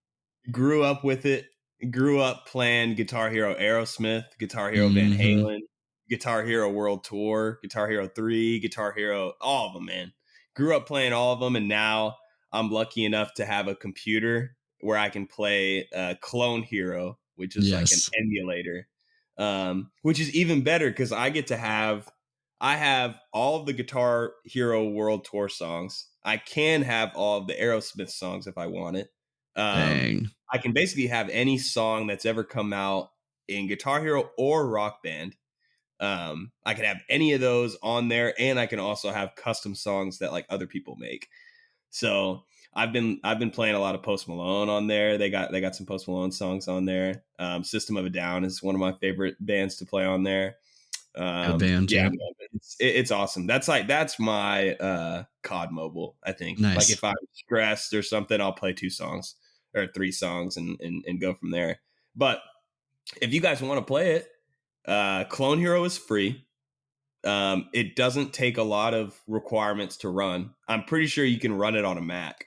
[SPEAKER 2] Grew up with it. Grew up playing Guitar Hero Aerosmith, Guitar Hero Van Halen, Guitar Hero World Tour, Guitar Hero 3, Guitar Hero, all of them, man. Grew up playing all of them, and now I'm lucky enough to have a computer where I can play Clone Hero, which is like an emulator, which is even better because I have all of the Guitar Hero World Tour songs. I can have all of the Aerosmith songs if I want it.
[SPEAKER 1] Dang.
[SPEAKER 2] I can basically have any song that's ever come out in Guitar Hero or Rock Band. I can have any of those on there, and I can also have custom songs that like other people make. So I've been playing a lot of Post Malone on there. They got some Post Malone songs on there. System of a Down is one of my favorite bands to play on there.
[SPEAKER 1] Band,
[SPEAKER 2] yeah, man, it's awesome. That's my COD Mobile. I think like if I'm stressed or something, I'll play 2 songs or 3 songs and go from there. But if you guys want to play it, Clone Hero is free. It doesn't take a lot of requirements to run. I'm pretty sure you can run it on a Mac.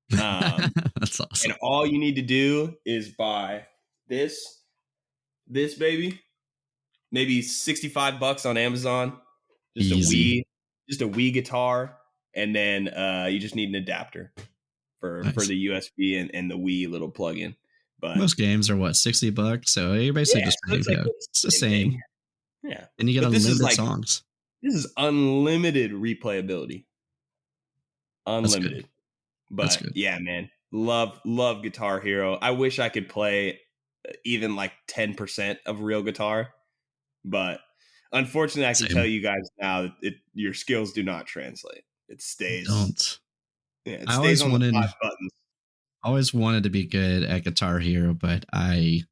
[SPEAKER 1] That's awesome.
[SPEAKER 2] And all you need to do is buy this baby, maybe $65 on Amazon. Just
[SPEAKER 1] Easy.
[SPEAKER 2] a Wii guitar, and then you just need an adapter for the USB and the Wii little plug-in. But
[SPEAKER 1] most games are what, $60, so you're basically just paying. It's the same.
[SPEAKER 2] Yeah,
[SPEAKER 1] and you get unlimited songs.
[SPEAKER 2] This is unlimited replayability. Unlimited. But yeah, man, love Guitar Hero. I wish I could play even like 10% of real guitar, but unfortunately, I can tell you guys now that your skills do not translate. It stays.
[SPEAKER 1] Don't.
[SPEAKER 2] Yeah, it stays on the 5 buttons.
[SPEAKER 1] I always wanted to be good at Guitar Hero, but I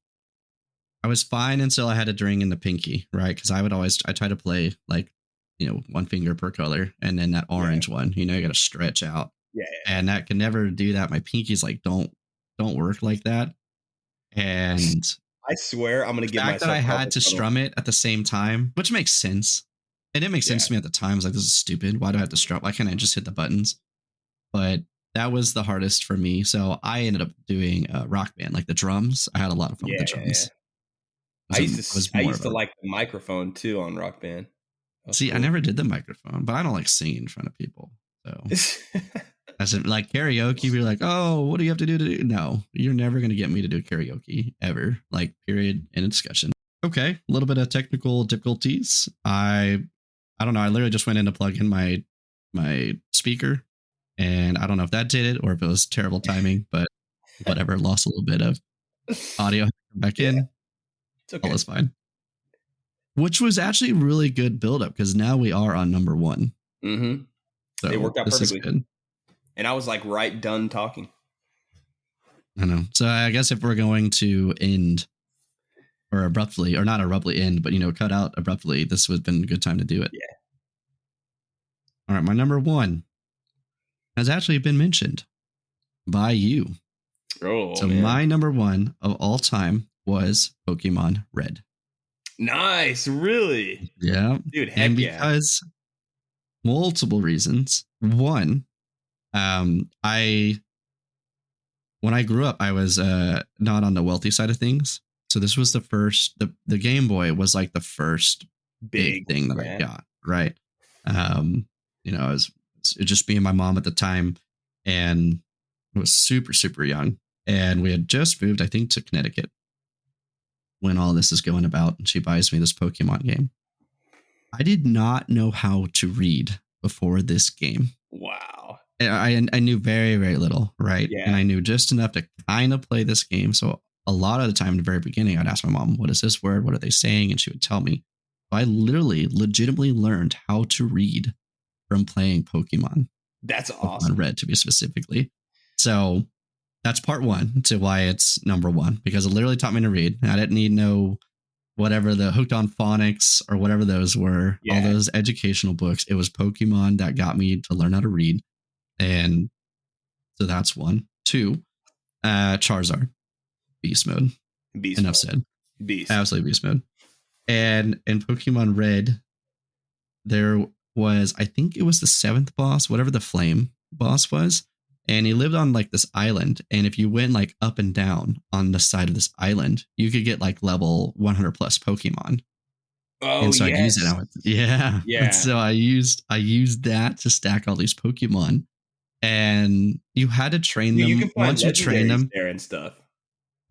[SPEAKER 1] was fine until I had to bring in the pinky, right? Because I try to play like, one finger per color, and then that orange one, you got to stretch out.
[SPEAKER 2] Yeah.
[SPEAKER 1] And that can never do that. My pinkies like don't work like that. And
[SPEAKER 2] I swear I'm gonna get myself.
[SPEAKER 1] The fact that I had to strum it at the same time, which makes sense. It didn't make sense to me at the time. I was like, this is stupid. Why do I have to strum? Why can't I just hit the buttons? But that was the hardest for me. So I ended up doing Rock Band, like the drums. I had a lot of fun with the drums.
[SPEAKER 2] I used to like the microphone too on Rock Band.
[SPEAKER 1] See, cool. I never did the microphone, but I don't like singing in front of people. So as in like karaoke, you're like, oh, what do you have to do to do? No, you're never going to get me to do karaoke ever. Like, period, in a discussion. Okay, a little bit of technical difficulties. I don't know. I literally just went in to plug in my speaker, and I don't know if that did it or if it was terrible timing, but whatever. Lost a little bit of audio back in.
[SPEAKER 2] It's okay.
[SPEAKER 1] All is fine. Which was actually really good build-up because now we are on number 1.
[SPEAKER 2] Mm-hmm.
[SPEAKER 1] So
[SPEAKER 2] it worked out perfectly. And I was like done talking.
[SPEAKER 1] I know. So I guess if we're going to end or abruptly, or not abruptly end, but cut out abruptly, this would have been a good time to do it.
[SPEAKER 2] Yeah.
[SPEAKER 1] All right, my number 1 has actually been mentioned by you.
[SPEAKER 2] Oh,
[SPEAKER 1] so man. My number 1 of all time was Pokemon Red.
[SPEAKER 2] Nice, really?
[SPEAKER 1] Yeah,
[SPEAKER 2] dude. Heck
[SPEAKER 1] and because multiple reasons. One, when I grew up, I was not on the wealthy side of things. So this was the first. The Game Boy was like the first big thing that I got. Right. It was just me and my mom at the time, and I was super, super young, and we had just moved, I think, to Connecticut when all this is going about, and she buys me this Pokemon game. I did not know how to read before this game.
[SPEAKER 2] Wow.
[SPEAKER 1] I knew very, very little, right?
[SPEAKER 2] Yeah.
[SPEAKER 1] And I knew just enough to kind of play this game. So a lot of the time in the very beginning, I'd ask my mom, what is this word? What are they saying? And she would tell me. I literally, legitimately learned how to read from playing Pokemon.
[SPEAKER 2] That's awesome.
[SPEAKER 1] Pokemon Red, to be specifically. So that's part one to why it's number one, because it literally taught me to read. I didn't need no whatever the Hooked on Phonics or whatever those were, all those educational books. It was Pokemon that got me to learn how to read. And so that's one. Two, Charizard, beast mode. Enough said.
[SPEAKER 2] Beast.
[SPEAKER 1] Absolutely beast mode. And in Pokemon Red, there was, I think it was the 7th boss, whatever the flame boss was. And he lived on like this island. And if you went like up and down on the side of this island, you could get like level 100 plus Pokemon.
[SPEAKER 2] Oh,
[SPEAKER 1] and so I used it. Yeah. And so I used that to stack all these Pokemon. And you had to train them.
[SPEAKER 2] You can find
[SPEAKER 1] once you train them
[SPEAKER 2] there and stuff.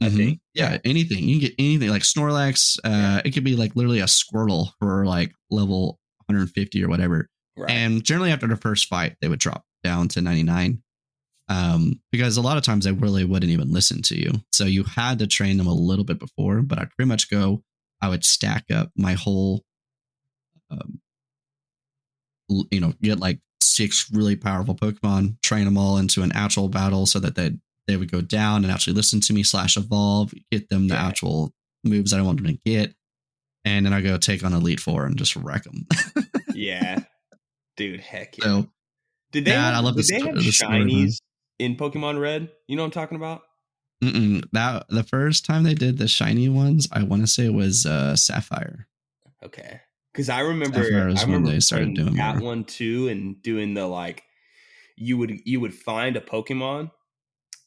[SPEAKER 1] I think. Yeah, anything. You can get anything like Snorlax. It could be like literally a Squirtle for like level 150 or whatever. Right. And generally after the first fight, they would drop down to 99. Because a lot of times they really wouldn't even listen to you. So you had to train them a little bit before, but I'd pretty much I would stack up my whole, get like 6 really powerful Pokemon, train them all into an actual battle so that they would go down and actually listen to me / evolve, get them the actual moves that I want them to get. And then I go take on Elite Four and just wreck them.
[SPEAKER 2] Yeah. Dude, heck yeah.
[SPEAKER 1] So,
[SPEAKER 2] did they have shinies in Pokemon Red? You know what I'm talking about?
[SPEAKER 1] That the first time they did the shiny ones, I want to say it was Sapphire.
[SPEAKER 2] Okay. Because I remember when they started doing that one too, and doing the like, you would find a Pokemon.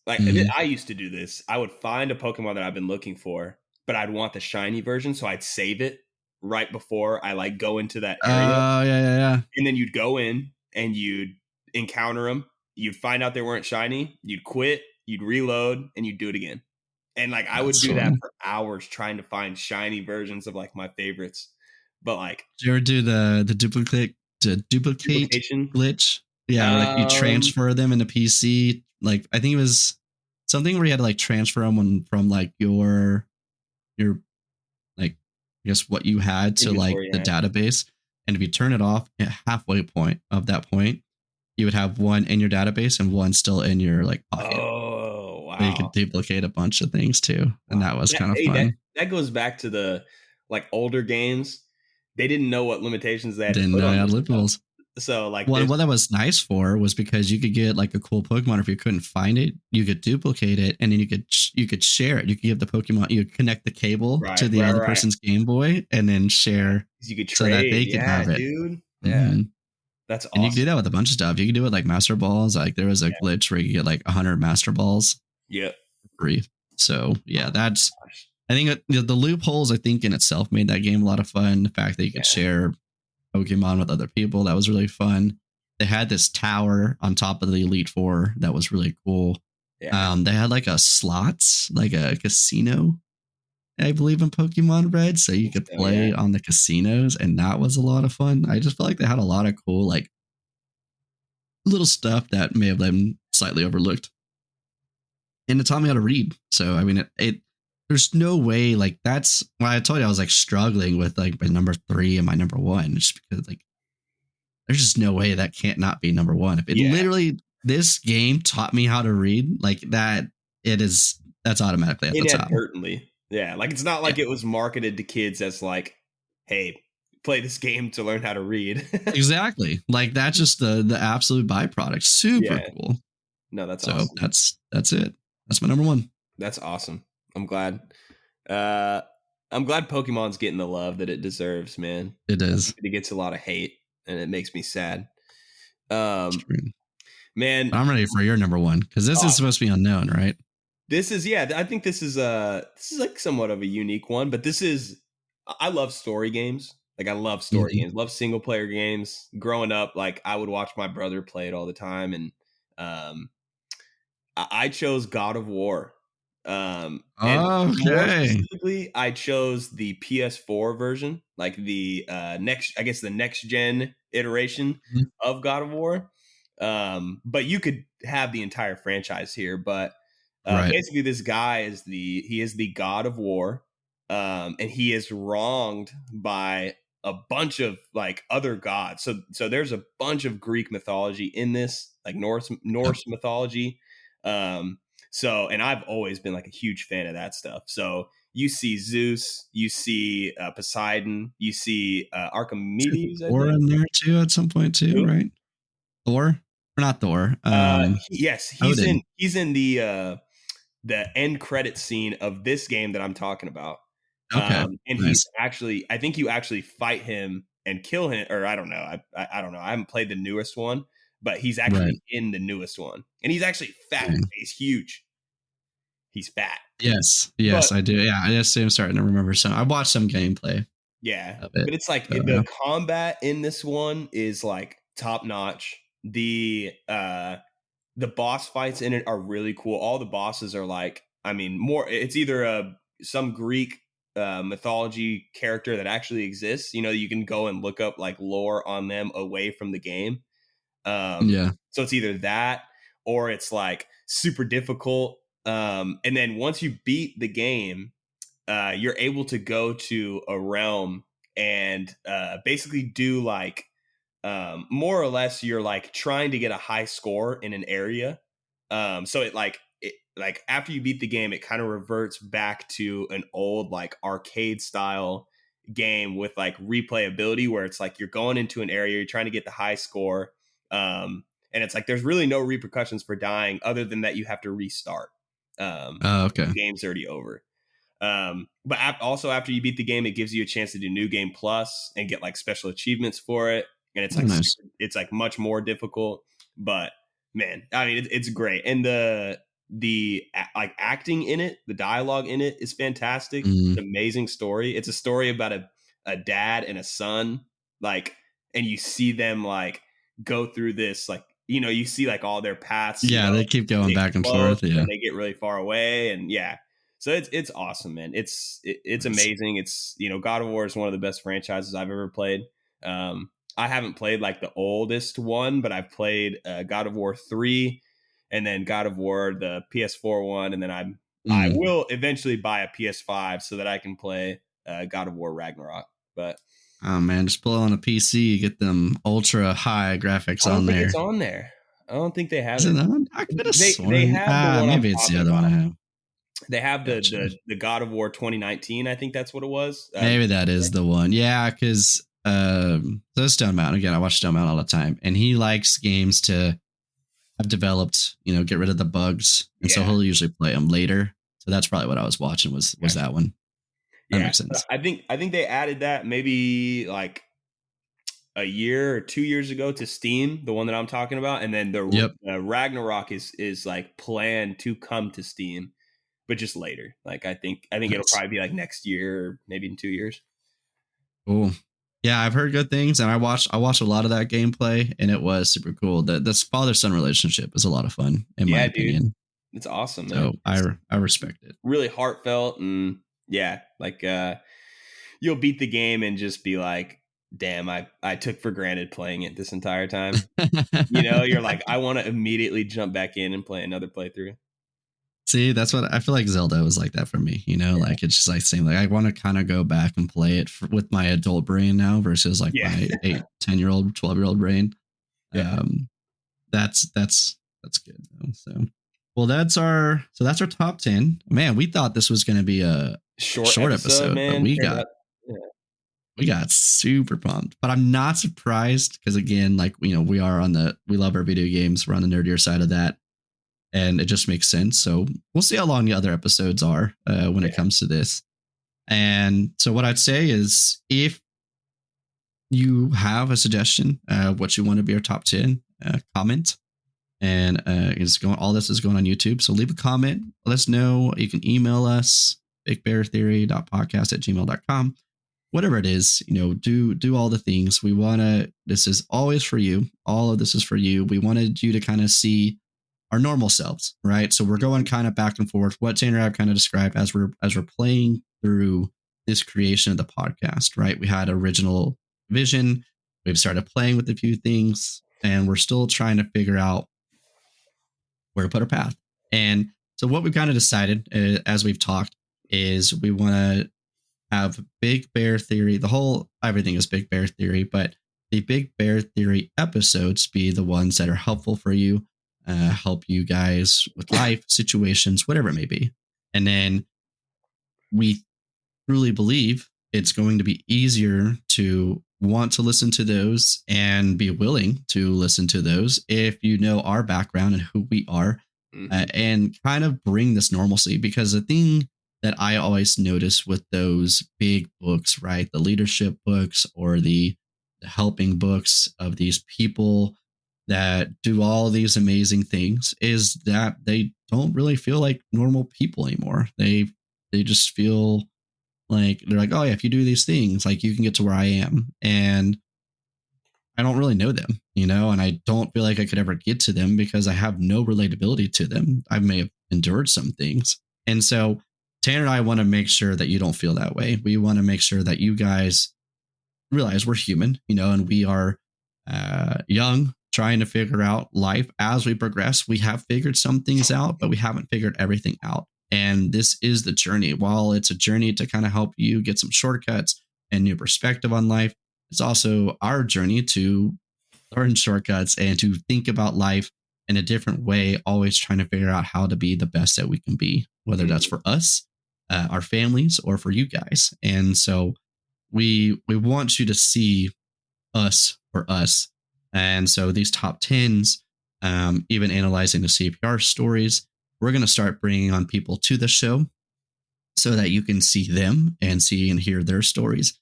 [SPEAKER 2] Like I used to do this. I would find a Pokemon that I've been looking for, but I'd want the shiny version, so I'd save it right before I like go into that area.
[SPEAKER 1] Oh yeah.
[SPEAKER 2] And then you'd go in and you'd encounter them. You'd find out they weren't shiny. You'd quit. You'd reload, and you'd do it again. And like I would do that for hours trying to find shiny versions of like my favorites. But like,
[SPEAKER 1] did you ever do the duplicate glitch? Yeah, like you transfer them into PC. Like I think it was something where you had to like transfer them from like your like I guess what you had to like the database. And if you turn it off at halfway point of that point, you would have one in your database and one still in your like pocket.
[SPEAKER 2] Oh wow!
[SPEAKER 1] So you could duplicate a bunch of things too, and that was kind of fun.
[SPEAKER 2] That goes back to the like older games. They didn't know what limitations they had.
[SPEAKER 1] Didn't know they had loopholes.
[SPEAKER 2] So like,
[SPEAKER 1] what that was nice for was because you could get like a cool Pokemon. If you couldn't find it, you could duplicate it, and then you could share it. You could give the Pokemon, you could connect the cable to the other person's Game Boy, and then share.
[SPEAKER 2] You could trade,
[SPEAKER 1] so that they could have it,
[SPEAKER 2] dude. Yeah, that's awesome.
[SPEAKER 1] And you could do that with a bunch of stuff. You could do it like Master Balls. Like there was a glitch where you get like 100 Master Balls.
[SPEAKER 2] Yeah,
[SPEAKER 1] free. So yeah, that's. I think the loopholes, I think in itself made that game a lot of fun. The fact that you could share Pokemon with other people, that was really fun. They had this tower on top of the Elite Four that was really cool. Yeah. They had like a slots, like a casino, I believe, in Pokemon Red, so you could play on the casinos, and that was a lot of fun. I just felt like they had a lot of cool like little stuff that may have been slightly overlooked. And it taught me how to read. So I mean, it there's no way, like that's why I told you I was like struggling with like my number 3 and my number 1, just because like there's just no way that can't not be number 1. If it literally, this game taught me how to read like that, that's automatically at the top.
[SPEAKER 2] Certainly. Yeah. Like it's not like it was marketed to kids as like, hey, play this game to learn how to read.
[SPEAKER 1] Exactly. Like that's just the absolute byproduct. Super cool.
[SPEAKER 2] No, that's awesome.
[SPEAKER 1] So that's it. That's my number 1.
[SPEAKER 2] That's awesome. I'm glad. I'm glad Pokemon's getting the love that it deserves, man.
[SPEAKER 1] It is.
[SPEAKER 2] It gets a lot of hate, and it makes me sad. Man,
[SPEAKER 1] I'm ready for your number 1 because this is supposed to be unknown, right?
[SPEAKER 2] This is I think this is like somewhat of a unique one, but I love story games. Like I love story games, love single player games. Growing up, like I would watch my brother play it all the time, and I chose God of War And more
[SPEAKER 1] Okay.
[SPEAKER 2] specifically, I chose the PS4 version, like the the next gen iteration
[SPEAKER 1] Mhm.
[SPEAKER 2] of God of War. But you could have the entire franchise here. But
[SPEAKER 1] Right.
[SPEAKER 2] basically, this guy is the God of War, and he is wronged by a bunch of like other gods. So there's a bunch of Greek mythology in this, like
[SPEAKER 1] Yep.
[SPEAKER 2] Norse mythology. Um, and I've always been like a huge fan of that stuff. So you see Zeus, you see Poseidon, you see Archimedes, I
[SPEAKER 1] Thor
[SPEAKER 2] think.
[SPEAKER 1] in there too at some point too,
[SPEAKER 2] Who?
[SPEAKER 1] right? Thor? Or not Thor.
[SPEAKER 2] Yes,
[SPEAKER 1] Odin.
[SPEAKER 2] he's in the end credit scene of this game that I'm talking about.
[SPEAKER 1] Okay.
[SPEAKER 2] And he's
[SPEAKER 1] Nice.
[SPEAKER 2] actually, I think you actually fight him and kill him, or I don't know. I don't know. I haven't played the newest one, but he's
[SPEAKER 1] Right.
[SPEAKER 2] actually in the newest one, and he's actually fat.
[SPEAKER 1] Dang.
[SPEAKER 2] He's huge. He's fat.
[SPEAKER 1] Yes.
[SPEAKER 2] But
[SPEAKER 1] Yes, I do. Yeah, I just am starting to remember some. I watched some gameplay
[SPEAKER 2] yeah,
[SPEAKER 1] of it.
[SPEAKER 2] but it's like
[SPEAKER 1] So,
[SPEAKER 2] the combat in this one is like top notch. The boss fights in it are really cool. All the bosses are like, I mean, more. It's either some Greek mythology character that actually exists. You know, you can go and look up like lore on them away from the game.
[SPEAKER 1] yeah.
[SPEAKER 2] So it's either that or it's like super difficult. And then once you beat the game, you're able to go to a realm and basically do like more or less you're like trying to get a high score in an area. So it after you beat the game, it kind of reverts back to an old like arcade style game with like replayability where it's like you're going into an area, you're trying to get the high score. And it's like there's really no repercussions for dying other than that you have to restart.
[SPEAKER 1] Okay.
[SPEAKER 2] The game's already over. But also after you beat the game, it gives you a chance to do New Game Plus and get like special achievements for it. And it's
[SPEAKER 1] Oh,
[SPEAKER 2] like
[SPEAKER 1] nice.
[SPEAKER 2] it's like much more difficult. But man, I mean, it's great. And the like acting in it, the dialogue in it is fantastic. It's
[SPEAKER 1] Mm.
[SPEAKER 2] an amazing story. It's a story about a dad and a son, like, and you see them like go through this, like, you know, you see like all their paths, you
[SPEAKER 1] Yeah,
[SPEAKER 2] know,
[SPEAKER 1] they keep going
[SPEAKER 2] they
[SPEAKER 1] back and
[SPEAKER 2] close
[SPEAKER 1] forth.
[SPEAKER 2] and
[SPEAKER 1] Yeah.
[SPEAKER 2] then they get really far away, and yeah, so it's awesome, man. It's
[SPEAKER 1] Nice.
[SPEAKER 2] amazing. It's, you know, God of War is one of the best franchises I've ever played. I haven't played like the oldest one, but I've played God of War 3 and then God of War the PS4 one, and then I
[SPEAKER 1] Mm.
[SPEAKER 2] will eventually buy a PS5 so that I can play God of War Ragnarok. But
[SPEAKER 1] Oh man, just pull on a PC, get them ultra high graphics
[SPEAKER 2] I don't
[SPEAKER 1] on
[SPEAKER 2] think it's
[SPEAKER 1] there.
[SPEAKER 2] on there. I don't think they have
[SPEAKER 1] Is
[SPEAKER 2] it.
[SPEAKER 1] it on? I could have
[SPEAKER 2] They
[SPEAKER 1] sworn.
[SPEAKER 2] have the one I'm
[SPEAKER 1] Maybe it's the
[SPEAKER 2] talking
[SPEAKER 1] other one I
[SPEAKER 2] about.
[SPEAKER 1] have.
[SPEAKER 2] They have
[SPEAKER 1] Gotcha.
[SPEAKER 2] the God of War 2019. I think that's what it was.
[SPEAKER 1] Maybe that is the one. Yeah, because so Stone Mountain again. I watch Stone Mountain all the time, and he likes games to have developed. You know, get rid of the bugs, and so
[SPEAKER 2] Yeah.
[SPEAKER 1] he'll usually play them later. So that's probably what I was watching. Was
[SPEAKER 2] Gotcha.
[SPEAKER 1] that one? That
[SPEAKER 2] Yeah,
[SPEAKER 1] makes sense.
[SPEAKER 2] I think they added that maybe like a year or 2 years ago to Steam, the one that I'm talking about, and then the
[SPEAKER 1] Yep.
[SPEAKER 2] Ragnarok is like planned to come to Steam, but just later. Like I think it'll
[SPEAKER 1] Nice.
[SPEAKER 2] probably be like next year or maybe in 2 years.
[SPEAKER 1] Cool. Yeah, I've heard good things, and I watched a lot of that gameplay, and it was super cool. This father son relationship is a lot of fun, in my
[SPEAKER 2] Yeah, dude,
[SPEAKER 1] opinion.
[SPEAKER 2] it's awesome, man.
[SPEAKER 1] So
[SPEAKER 2] It's
[SPEAKER 1] I respect it.
[SPEAKER 2] really heartfelt, and yeah, like you'll beat the game and just be like, damn, I took for granted playing it this entire time. You know, you're like, I want to immediately jump back in and play another playthrough.
[SPEAKER 1] See, that's what I feel like. Zelda was like that for me. You know, like it's just like saying like I want to kind of go back and play it with my adult brain now versus like
[SPEAKER 2] Yeah.
[SPEAKER 1] my 8, 10-year-old, 12-year-old brain.
[SPEAKER 2] Yeah.
[SPEAKER 1] That's good. Though. So, well, that's our top 10. Man, we thought this was going to be a short episode,
[SPEAKER 2] man.
[SPEAKER 1] but we got super pumped. But I'm not surprised because again, like, you know, we love our video games. We're on the nerdier side of that. And it just makes sense. So we'll see how long the other episodes are when it comes to this. And so what I'd say is if you have a suggestion, what you want to be our top 10, comment. And all this is going on YouTube. So leave a comment. Let us know. You can email us, bigbeartheory.podcast@gmail.com. Whatever it is, you know, do all the things. This is always for you. All of this is for you. We wanted you to kind of see our normal selves, right? So we're going kind of back and forth. What Tanner and I kind of described as we're playing through this creation of the podcast, right? We had original vision. We've started playing with a few things, and we're still trying to figure out where to put our path. And so what we've kind of decided, as we've talked, is we want to have Big Bear Theory. Everything is Big Bear Theory, but the Big Bear Theory episodes be the ones that are helpful for you, help you guys with life situations, whatever it may be. And then we truly believe it's going to be easier to want to listen to those and be willing to listen to those if you know our background and who we are, and kind of bring this normalcy. Because the thing that I always notice with those big books, right, the leadership books or the helping books of these people that do all these amazing things, is that they don't really feel like normal people anymore. They just feel like they're like, oh yeah, if you do these things, like you can get to where I am. And I don't really know them, and I don't feel like I could ever get to them because I have no relatability to them. I may have endured some things. And so Tanner and I want to make sure that you don't feel that way. We want to make sure that you guys realize we're human, and we are young, trying to figure out life as we progress. We have figured some things out, but we haven't figured everything out. And this is the journey. While it's a journey to kind of help you get some shortcuts and new perspective on life, it's also our journey to learn shortcuts and to think about life in a different way, always trying to figure out how to be the best that we can be, whether that's for us, our families, or for you guys. And so we want you to see us for us. And so these top 10s, even analyzing the CPR stories, we're going to start bringing on people to the show so that you can see them and see and hear their stories.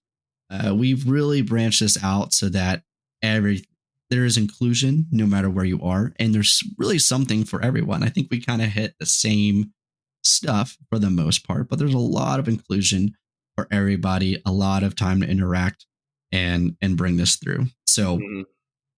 [SPEAKER 1] We've really branched this out so that there is inclusion no matter where you are, and there's really something for everyone. I think we kind of hit the same stuff for the most part, but there's a lot of inclusion for everybody, a lot of time to interact and bring this through. So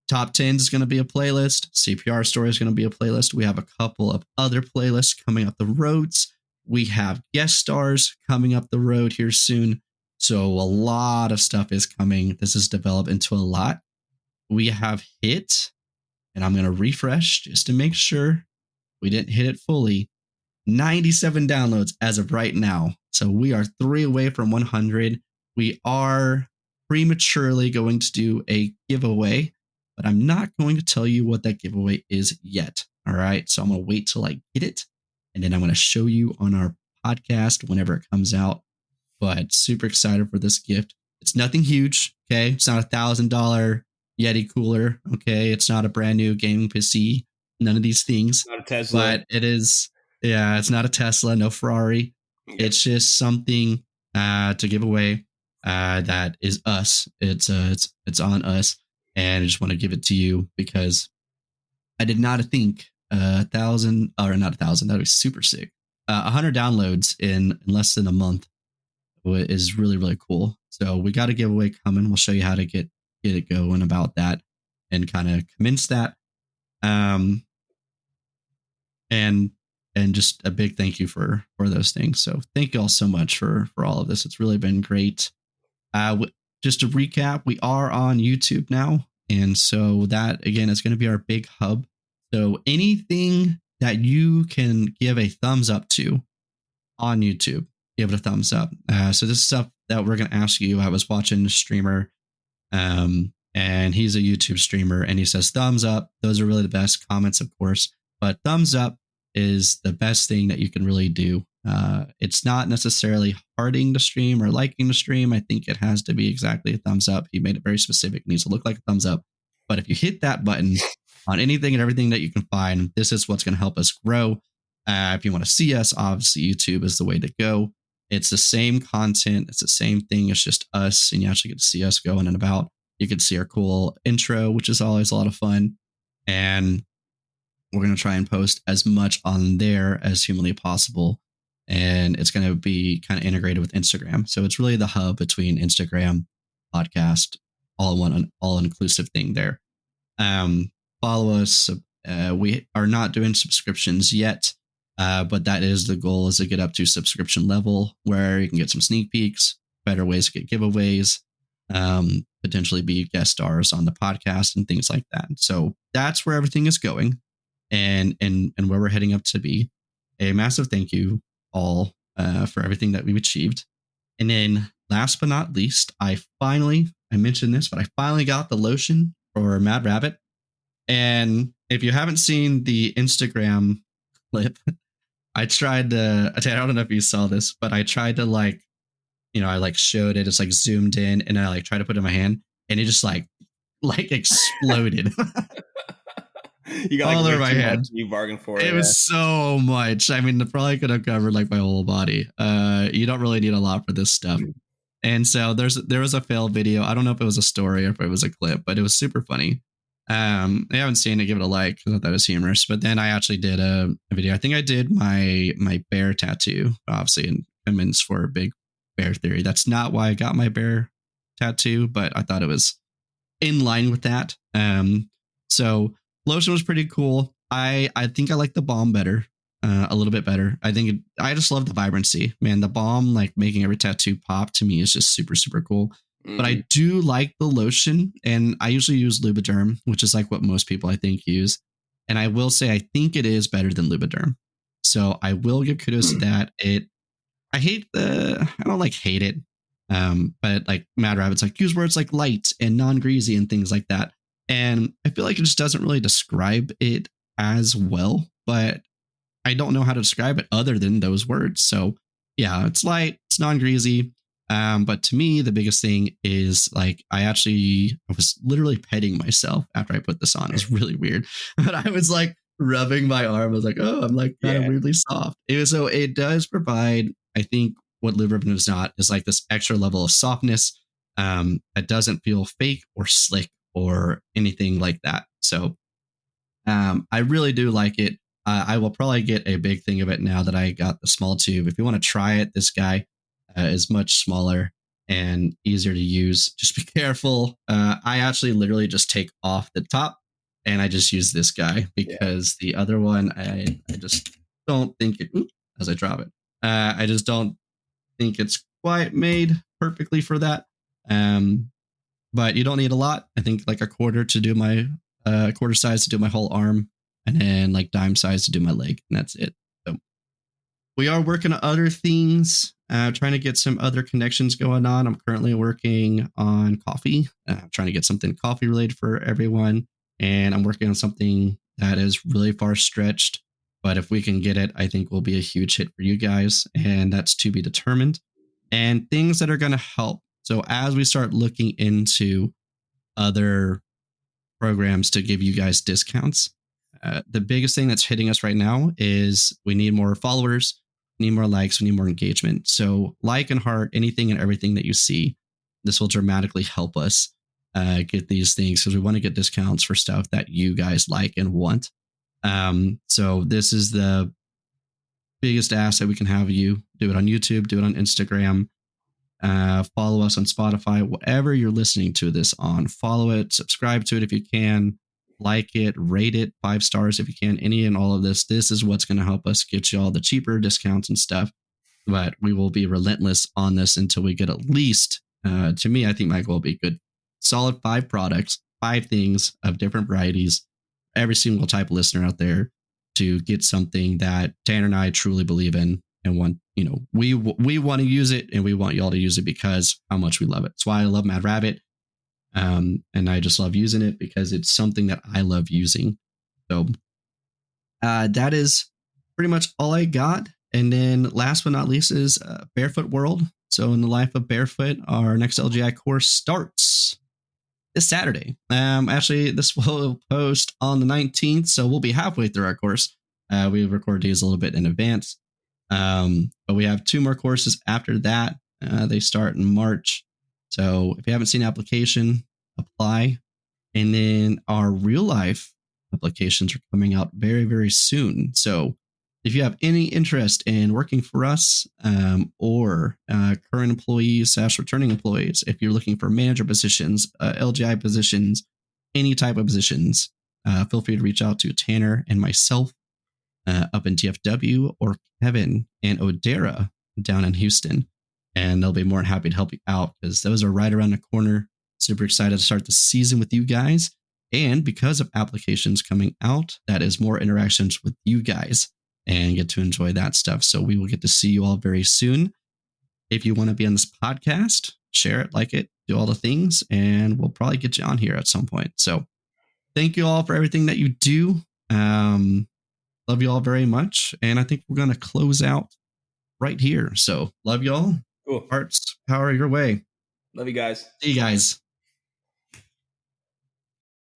[SPEAKER 1] Top 10 is going to be a playlist. CPR story is going to be a playlist. We have a couple of other playlists coming up the roads. We have guest stars coming up the road here soon. So a lot of stuff is coming. This has developed into a lot. We have hit, and I'm going to refresh just to make sure we didn't hit it fully, 97 downloads as of right now. So we are 3 away from 100. We are prematurely going to do a giveaway, but I'm not going to tell you what that giveaway is yet. All right. So I'm going to wait till I get it, and then I'm going to show you on our podcast whenever it comes out. But super excited for this gift. It's nothing huge. Okay. It's not $1,000 Yeti cooler. Okay. It's not a brand new gaming PC. None of these things.
[SPEAKER 2] Not a Tesla.
[SPEAKER 1] But it is. Yeah. It's not a Tesla. No Ferrari. Okay. It's just something to give away that is us. It's on us. And I just want to give it to you because I did not think 1,000, or not 1,000, that was super sick. 100 downloads in less than a month is really, really cool. So we got a giveaway coming. We'll show you how to get it going about that and kind of commence that. And just a big thank you for those things. So thank you all so much for all of this. It's really been great. Just to recap, we are on YouTube now. And so that, again, is going to be our big hub. So anything that you can give a thumbs up to on YouTube, give it a thumbs up. So this is stuff that we're going to ask you. I was watching a streamer, and he's a YouTube streamer, and he says thumbs up. Those are really the best. Comments, of course, but thumbs up is the best thing that you can really do. It's not necessarily hearting the stream or liking the stream. I think it has to be exactly a thumbs up. He made it very specific. It needs to look like a thumbs up. But if you hit that button on anything and everything that you can find, this is what's going to help us grow. If you want to see us, obviously YouTube is the way to go. It's the same content. It's the same thing. It's just us, and you actually get to see us going and about. You can see our cool intro, which is always a lot of fun. And we're going to try and post as much on there as humanly possible. And it's going to be kind of integrated with Instagram. So it's really the hub between Instagram, podcast, all in one, all inclusive thing there. Follow us We are not doing subscriptions yet, but that is the goal, is to get up to subscription level where you can get some sneak peeks, better ways to get giveaways, potentially be guest stars on the podcast and things like that. So that's where everything is going, and where we're heading up to be. A massive thank you all for everything that we've achieved. And then last but not least, I mentioned this, but I finally got the lotion for Mad Rabbit. And if you haven't seen the Instagram clip, I tried to, I don't know if you saw this, but I tried to I showed it, it's zoomed in, and I tried to put it in my hand, and it just exploded.
[SPEAKER 2] You got
[SPEAKER 1] all over my hand.
[SPEAKER 2] You bargained for it.
[SPEAKER 1] It was so much. I mean, it probably could have covered my whole body. You don't really need a lot for this stuff. And so there was a fail video. I don't know if it was a story or if it was a clip, but it was super funny. I haven't seen it. Give it a like. I thought that was humorous. But then I actually did a video. I think I did my bear tattoo, obviously, in amends for Big Bear Theory. That's not why I got my bear tattoo, but I thought it was in line with that. So lotion was pretty cool. I think I like the balm better, a little bit better. I just love the vibrancy, man. The balm, making every tattoo pop, to me is just super, super cool. But I do like the lotion, and I usually use Lubriderm, which is what most people I think use. And I will say I think it is better than Lubriderm. So I will give kudos to that. I don't hate it. But Mad Rabbit's use words like light and non-greasy and things like that. And I feel like it just doesn't really describe it as well, but I don't know how to describe it other than those words. So yeah, it's light, it's non-greasy. But to me, the biggest thing is I was literally petting myself after I put this on. It was really weird, but I was rubbing my arm. I was oh, I'm kind of weirdly soft. It does provide, I think what Lubriderm is not, is this extra level of softness. It doesn't feel fake or slick or anything like that. So I really do like it. I will probably get a big thing of it now that I got the small tube. If you want to try it, this guy is much smaller and easier to use. Just be careful. I actually literally just take off the top and I just use this guy because the other one, I just don't think it, as I drop it, I just don't think it's quite made perfectly for that. But you don't need a lot. I think a quarter to do my quarter size to do my whole arm, and then dime size to do my leg, and that's it. So we are working on other things, trying to get some other connections going on. I'm currently working on coffee, trying to get something coffee related for everyone, and I'm working on something that is really far stretched. But if we can get it, I think will be a huge hit for you guys, and that's to be determined. And things that are going to help. So as we start looking into other programs to give you guys discounts, the biggest thing that's hitting us right now is we need more followers, we need more likes, we need more engagement. So like and heart anything and everything that you see. This will dramatically help us get these things, because we want to get discounts for stuff that you guys like and want. So this is the biggest asset we can have you do it on YouTube, do it on Instagram. Follow us on Spotify, whatever you're listening to this on. Follow it, subscribe to it if you can, like it, rate it 5 stars if you can. Any and all of this. This is what's going to help us get you all the cheaper discounts and stuff. But we will be relentless on this until we get at least, to me, I think my goal will be good, solid 5 products, 5 things of different varieties, every single type of listener out there, to get something that Tanner and I truly believe in and want. We want to use it, and we want y'all to use it because how much we love it. That's why I love Mad Rabbit. And I just love using it because it's something that I love using. So that is pretty much all I got. And then last but not least is Barefoot World. So in the life of Barefoot, our next LGI course starts this Saturday. Actually, this will post on the 19th, so we'll be halfway through our course. We record these a little bit in advance. But we have 2 more courses after that. They start in March. So if you haven't seen application, apply. And then our real life applications are coming out very, very soon. So if you have any interest in working for us, or current employees / returning employees, if you're looking for manager positions, LGI positions, any type of positions, feel free to reach out to Tanner and myself up in DFW, or Kevin and Odera down in Houston. And they'll be more than happy to help you out because those are right around the corner. Super excited to start the season with you guys. And because of applications coming out, that is more interactions with you guys and get to enjoy that stuff. So we will get to see you all very soon. If you want to be on this podcast, share it, like it, do all the things, and we'll probably get you on here at some point. So thank you all for everything that you do. Love you all very much. And I think we're going to close out right here. So love you all.
[SPEAKER 2] Cool.
[SPEAKER 1] Hearts, power your way.
[SPEAKER 2] Love you guys.
[SPEAKER 1] See you guys.